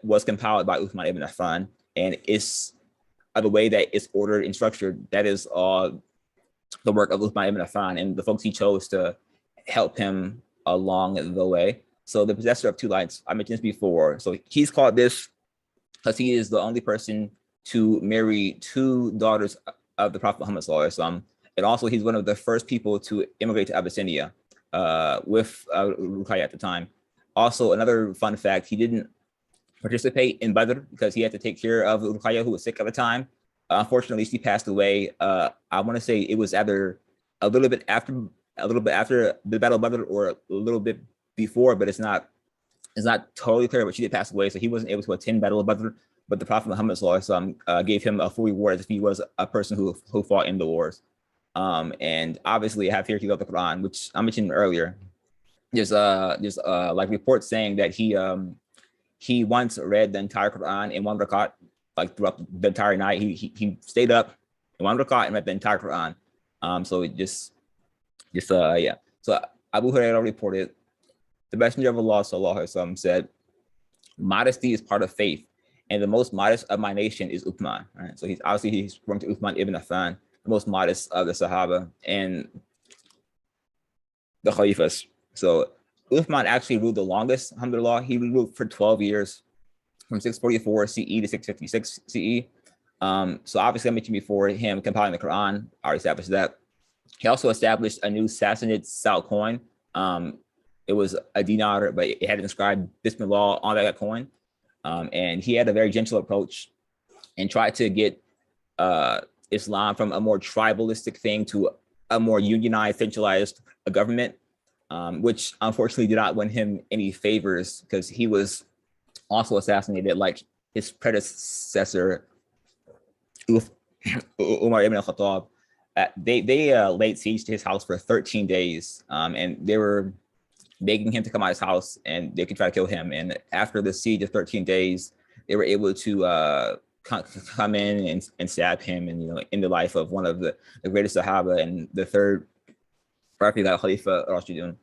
was compiled by Uthman ibn Affan, and it's the way that it's ordered and structured, that is all the work of Uthman ibn Affan and the folks he chose to help him along the way. So the possessor of 2 lights, I mentioned this before. So he's called this because he is the only person to marry 2 daughters of the Prophet Muhammad SAW. And also he's one of the first people to immigrate to Abyssinia with Ruqayya at the time. Also, another fun fact, he didn't participate in Badr because he had to take care of Ruqayya, who was sick at the time. Unfortunately, she passed away. I want to say it was either a little bit after the Battle of Badr or a little bit before, but it's not totally clear, but she did pass away. So he wasn't able to attend Battle of Badr, but the Prophet Muhammad gave him a full reward as if he was a person who fought in the wars. And obviously I have here of the Quran, which I mentioned earlier. There's like reports saying that he once read the entire Quran in 1 rakat, like throughout the entire night. He stayed up in 1 rakat and read the entire Quran. So it yeah. So Abu Hurairah reported, the Messenger of Allah sallallahu alaihi wasallam said, modesty is part of faith, and the most modest of my nation is Uthman. Right? So he's referring to Uthman ibn Affan, the most modest of the Sahaba and the Khalifas. So Uthman actually ruled the longest, alhamdulillah. He ruled for 12 years. from 644 CE to 656 CE. So obviously I mentioned before him compiling the Quran, I already established that. He also established a new Sassanid style coin. It was a dinar, but it had inscribed Bismillah on that coin. And he had a very gentle approach and tried to get Islam from a more tribalistic thing to a more unionized, centralized government, which unfortunately did not win him any favors because he was also assassinated like his predecessor, Umar ibn al-Khattab. They laid siege to his house for 13 days, and they were begging him to come out of his house and they could try to kill him. And after the siege of 13 days, they were able to come in and stab him and, in the life of one of the greatest Sahaba and the third Khalifa Rashidun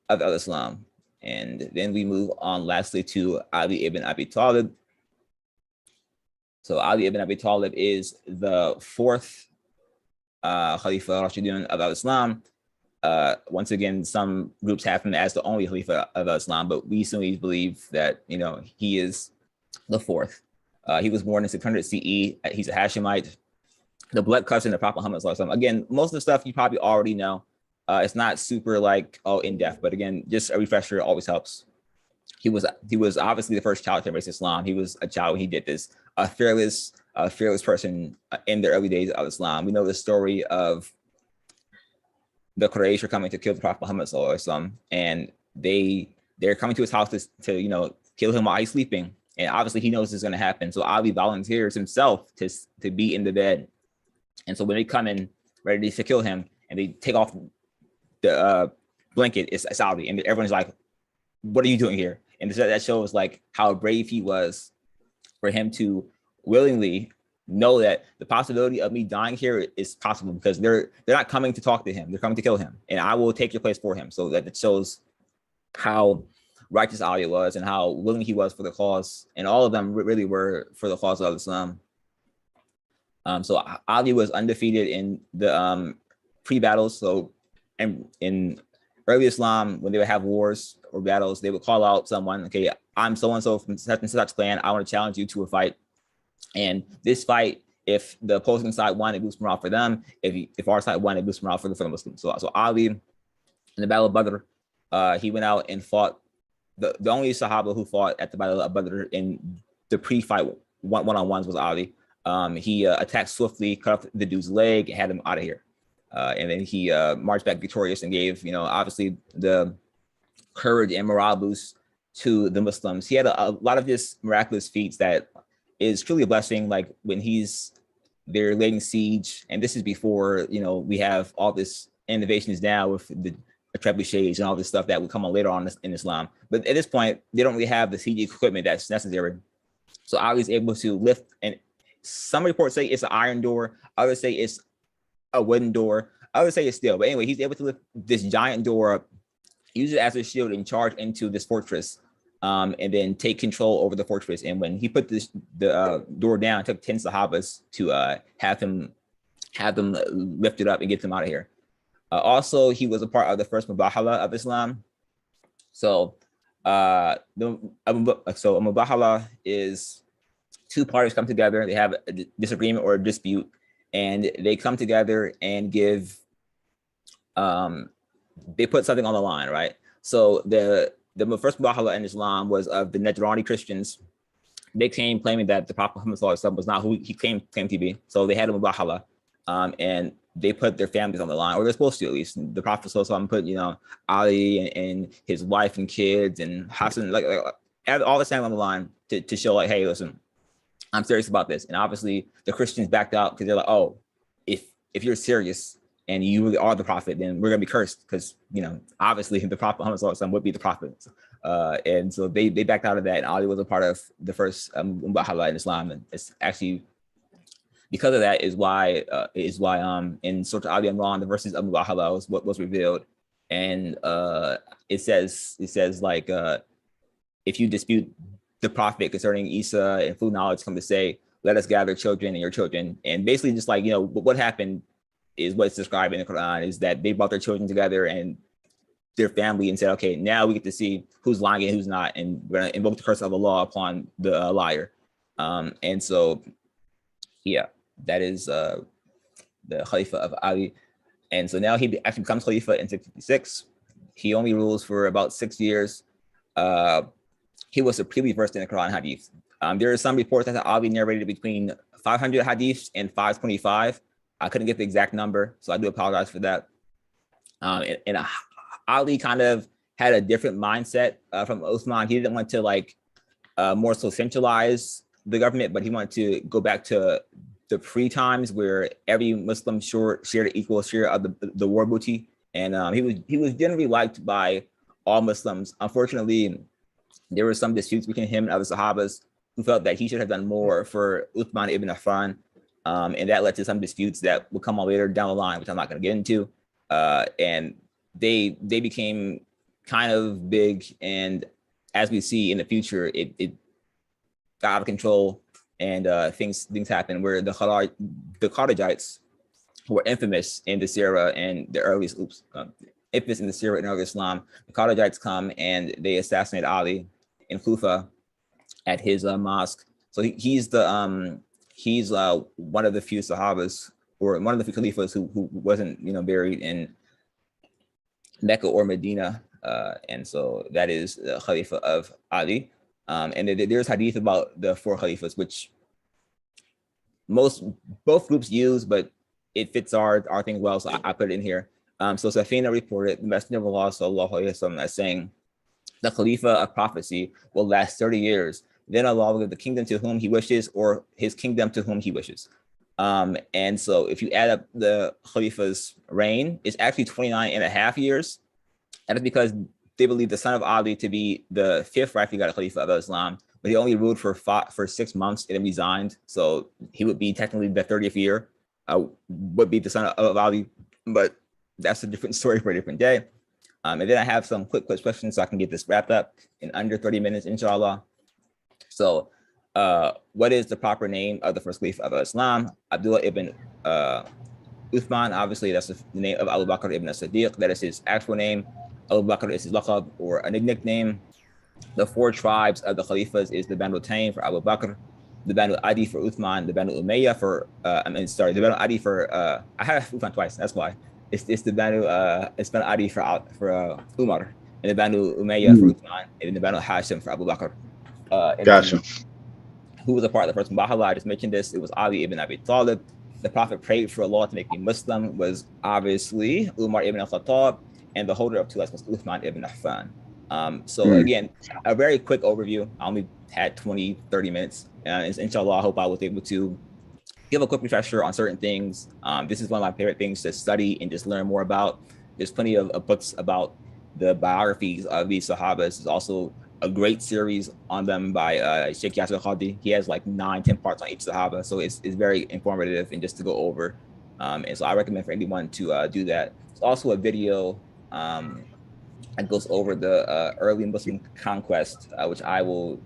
of Islam. And then we move on lastly to Ali ibn Abi Talib. So Ali ibn Abi Talib is the fourth Khalifa Rashidun of Islam. Once again, some groups have him as the only Khalifa of Islam, but we certainly believe that, he is the fourth. He was born in 600 CE. He's a Hashemite, the blood cousin of Prophet Muhammad. Again, most of the stuff you probably already know. It's not super in depth, but again, just a refresher always helps. He was obviously the first child to embrace Islam. He was a child when he did this. A fearless person in the early days of Islam. We know the story of the Quraysh are coming to kill the Prophet Muhammad, and they're coming to his house to kill him while he's sleeping. And obviously he knows this is going to happen. So Ali volunteers himself to be in the bed. And so when they come in ready to kill him and they take off the blanket, it's Ali. And everyone's like, what are you doing here? And that shows how brave he was for him to willingly know that the possibility of me dying here is possible because they're not coming to talk to him. They're coming to kill him. And I will take your place for him. So that it shows how righteous Ali was and how willing he was for the cause. And all of them really were for the cause of Islam. So Ali was undefeated in the pre-battles. So and in early Islam, when they would have wars or battles, they would call out someone, okay, I'm so-and-so from such and such clan. I want to challenge you to a fight. And this fight, if the opposing side won, it boosts morale for them. If our side won, it boosts morale for the Muslims. So Ali, in the Battle of Badr, he went out and fought the only Sahaba who fought at the Battle of Badr in the pre-fight one-on-ones was Ali. He attacked swiftly, cut off the dude's leg, and had him out of here. And then he marched back victorious and gave, obviously the courage and morale boost to the Muslims. He had a lot of just miraculous feats that is truly a blessing. Like when they're laying siege, and this is before, we have all this innovations now with the trebuchets and all this stuff that would come on later on in Islam. But at this point, they don't really have the siege equipment that's necessary. So Ali's able to lift, and some reports say it's an iron door. Others say it's a wooden door. Others say it's steel. But anyway, he's able to lift this giant door up, use it as a shield, and charge into this fortress, and then take control over the fortress. And when he put the door down, it took 10 Sahabas to have them lift it up and get them out of here. Also, he was a part of the first Mubahala of Islam. So a Mubahala is two parties come together. They have a disagreement or a dispute, and they come together and give, they put something on the line, right? So the first Mubahala in Islam was of the Najrani Christians. They came claiming that the Prophet Muhammad was not who he claimed to be. So they had a Mubahala, and they put their families on the line, or they're supposed to at least. The Prophet put, Ali and his wife and kids and Hassan, all the family on the line to show hey, listen, I'm serious about this. And obviously the Christians backed out because they're like, oh, if you're serious and you really are the prophet, then we're gonna be cursed because obviously the Prophet Muhammad would be the prophet. And so they backed out of that. And Ali was a part of the first Mubahala in Islam, and it's actually because of that is why in Surah Ali Imran, the verses of Mubahala was what was revealed, and it says if you dispute the prophet concerning Isa and food knowledge, come to say, let us gather children and your children. And basically just what happened is what's described in the Quran is that they brought their children together and their family and said, okay, now we get to see who's lying and who's not, and we're gonna invoke the curse of Allah upon the liar. And so, yeah, that is the Khalifa of Ali. And so now he actually becomes Khalifa in 656. He only rules for about 6 years. He was supremely versed in the Quran Hadith. There are some reports that Ali narrated between 500 Hadiths and 525. I couldn't get the exact number, so I do apologize for that. And Ali kind of had a different mindset from Uthman. He didn't want to like more so centralize the government, but he wanted to go back to the pre-times where every Muslim shared an equal share of the war booty. And he was generally liked by all Muslims. Unfortunately, there were some disputes between him and other Sahabas who felt that he should have done more for Uthman ibn Affan. And that led to some disputes that will come on later down the line, which I'm not going to get into. And they became kind of big. And as we see in the future, it got out of control, and things happened where the Kharijites, who were infamous in the Sirah and the earliest, infamous in the Sirah and early Islam, the Kharijites come and they assassinate Ali in Kufa at his mosque. So he's one of the few Sahabas, or one of the few Khalifas who wasn't buried in Mecca or Medina, and so that is the Khalifa of Ali. And there's hadith about the 4 Khalifas, which both groups use, but it fits our thing well, so I put it in here. So Safina reported the Messenger of Allah sallallahu alaihi wasallam as saying, the Khalifa of prophecy will last 30 years. Then Allah will give the kingdom to whom he wishes, or his kingdom to whom he wishes. And so if you add up the Khalifa's reign, it's actually 29 and a half years. And it's because they believe the son of Ali to be the 5th rightfully got a Khalifa of Islam, but he only ruled for 6 months and then resigned. So he would be technically the 30th year, would be the son of Ali, but that's a different story for a different day. And then I have some quick questions so I can get this wrapped up in under 30 minutes, inshallah. So what is the proper name of the first Khalifa of Islam? Abdullah ibn Uthman, obviously that's the name of Abu Bakr ibn as-Siddiq. That is his actual name. Abu Bakr is his laqab, or a nickname. The 4 tribes of the Khalifas is the Banu Taym for Abu Bakr, the Banu Adi for Uthman, the Banu Umayyah for, the Banu Adi for, I have Uthman twice, that's why. It's the Banu Adi for Umar, and the Banu Umayyah for Uthman, and the Banu Hashim for Abu Bakr. Gotcha. Who was a part of the first Bahala? I just mentioned this. It was Ali ibn Abi Talib. The Prophet prayed for Allah to make me Muslim, was obviously Umar ibn al-Khattab, and the holder of 2 lights was Uthman ibn Affan. So again, a very quick overview. I only had 20, 30 minutes. And inshallah, I hope I was able to give a quick refresher on certain things. This is one of my favorite things to study and just learn more about. There's plenty of books about the biographies of these Sahabas. There's also a great series on them by Sheikh Yasser Khadi. He has like 9-10 parts on each Sahaba. So it's very informative and just to go over. And so I recommend for anyone to do that. It's also a video that goes over the early Muslim conquest, which I will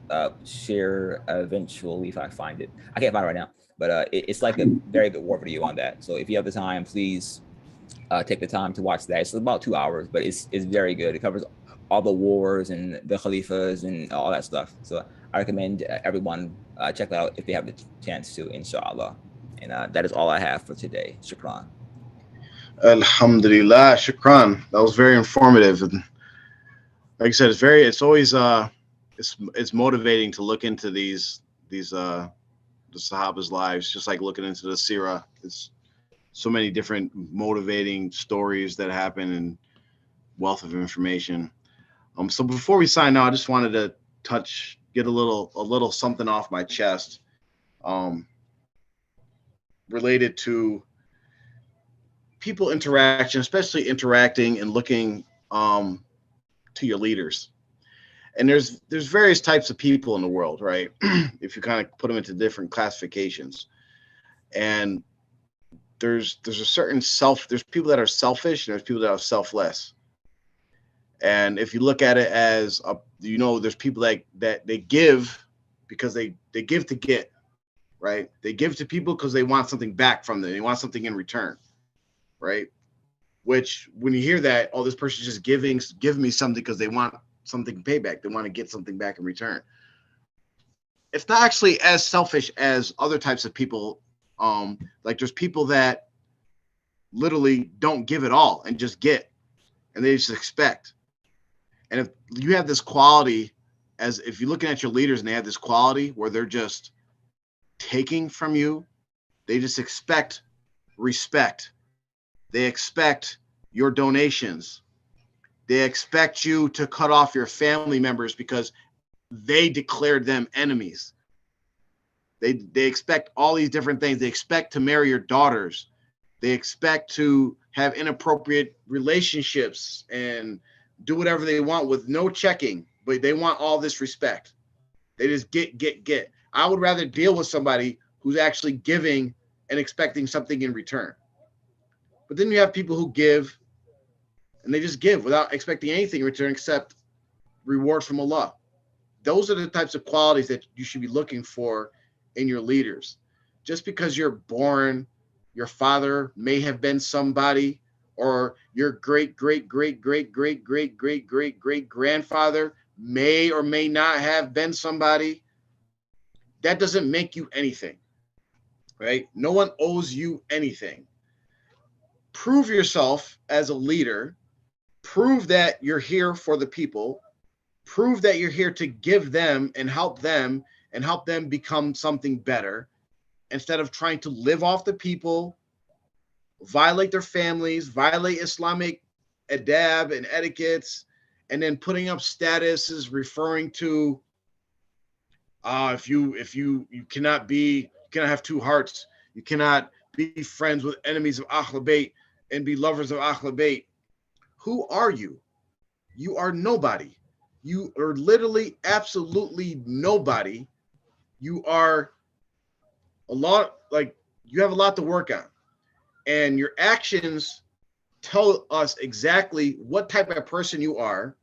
share eventually if I find it. I can't find it right now, but it's like a very good war video on that. So if you have the time, please take the time to watch that. It's about 2 hours, but it's very good. It covers all the wars and the Khalifas and all that stuff. So I recommend everyone check that out if they have the chance to, inshallah. And that is all I have for today. Shukran. Alhamdulillah, shukran. That was very informative. And like I said, it's always it's motivating to look into the Sahaba's lives, just like looking into the Sirah. It's so many different motivating stories that happen and wealth of information. So before we sign out, I just wanted to get a little something off my chest, related to people interaction, especially interacting and looking to your leaders. And there's various types of people in the world, right? If you kind of put them into different classifications, and there's people that are selfish and there's people that are selfless. And if you look at it as there's people that they give because they give to get, right? They give to people because they want something back from them. They want something in return, right? which when you hear that, oh, this person's just giving me something because they want something payback. They want to get something back in return. It's not actually as selfish as other types of people. Like there's people that literally don't give at all and just get, and they just expect. And if you have this quality, as if you're looking at your leaders and they have this quality where they're just taking from you, they just expect respect. They expect your donations. They expect you to cut off your family members because they declared them enemies. They expect all these different things. They expect to marry your daughters. They expect to have inappropriate relationships and do whatever they want with no checking, but they want all this respect. They just get. I would rather deal with somebody who's actually giving and expecting something in return. But then you have people who give and they just give without expecting anything in return except reward from Allah. Those are the types of qualities that you should be looking for in your leaders. Just because you're born, your father may have been somebody, or your great grandfather may or may not have been somebody, that doesn't make you anything, right? No one owes you anything. Prove yourself as a leader. Prove that you're here for the people. Prove that you're here to give them and help them become something better, instead of trying to live off the people, violate their families, violate Islamic adab and etiquettes, and then putting up statuses referring to if you cannot have two hearts, you cannot be friends with enemies of Ahl Bayt and be lovers of Ahl Bayt. Who are you? You are nobody. You are literally absolutely nobody. You are you have a lot to work on. And your actions tell us exactly what type of person you are.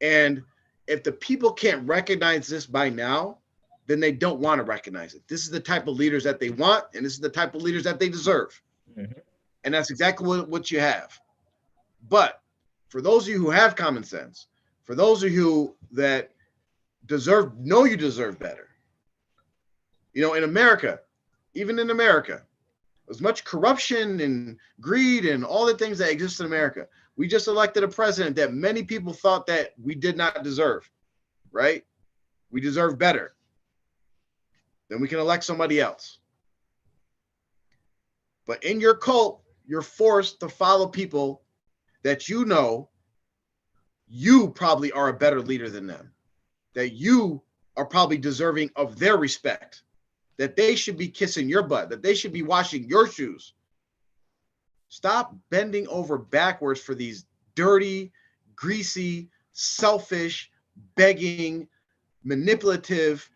And if the people can't recognize this by now, then they don't want to recognize it. This is the type of leaders that they want, and this is the type of leaders that they deserve. Mm-hmm. And that's exactly what you have. But for those of you who have common sense, for those of you that know you deserve better, in America, even in America, as much corruption and greed and all the things that exist in America, we just elected a president that many people thought that we did not deserve, right? We deserve better. Then we can elect somebody else. But in your cult, you're forced to follow people that you probably are a better leader than them, that you are probably deserving of their respect, that they should be kissing your butt, that they should be washing your shoes. Stop bending over backwards for these dirty, greasy, selfish, begging, manipulative,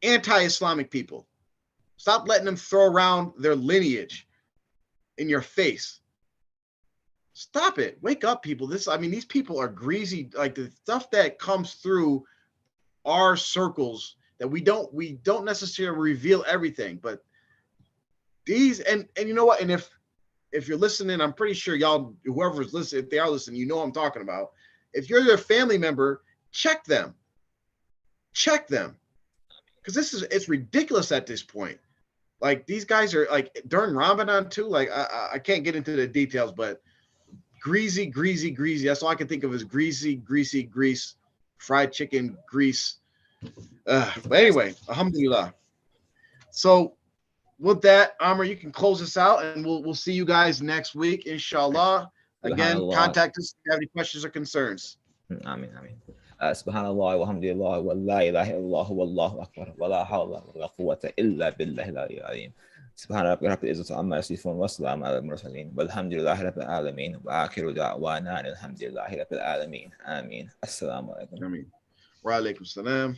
anti-Islamic people. Stop letting them throw around their lineage in your face. Stop it. Wake up, people. These people are greasy. Like the stuff that comes through our circles that we don't necessarily reveal everything, but these, and you know what? And if you're listening, I'm pretty sure y'all, whoever's listening, if they are listening, you know what I'm talking about. If you're their family member, check them. Because it's ridiculous at this point. Like these guys are like during Ramadan too. Like I can't get into the details, but greasy. That's all I can think of is greasy, fried chicken, grease. But anyway, alhamdulillah. So with that, Amr, you can close us out, and we'll see you guys next week, inshallah. Again, contact us if you have any questions or concerns. Amin. Subhanallah walhamdulillah wa la ilaha illallah wallahu akbar wa la hawla wa la quwwata illa billahi al-azim. Subhana rabbika rabbil izzati amma yasifun wa salamun ala al-mursalin walhamdulillahi rabbil alamin wa akhiru da'wana alhamdulillahi rabbil alamin. Amin. Assalamu alaikum. Amin. Wa alaikum salam.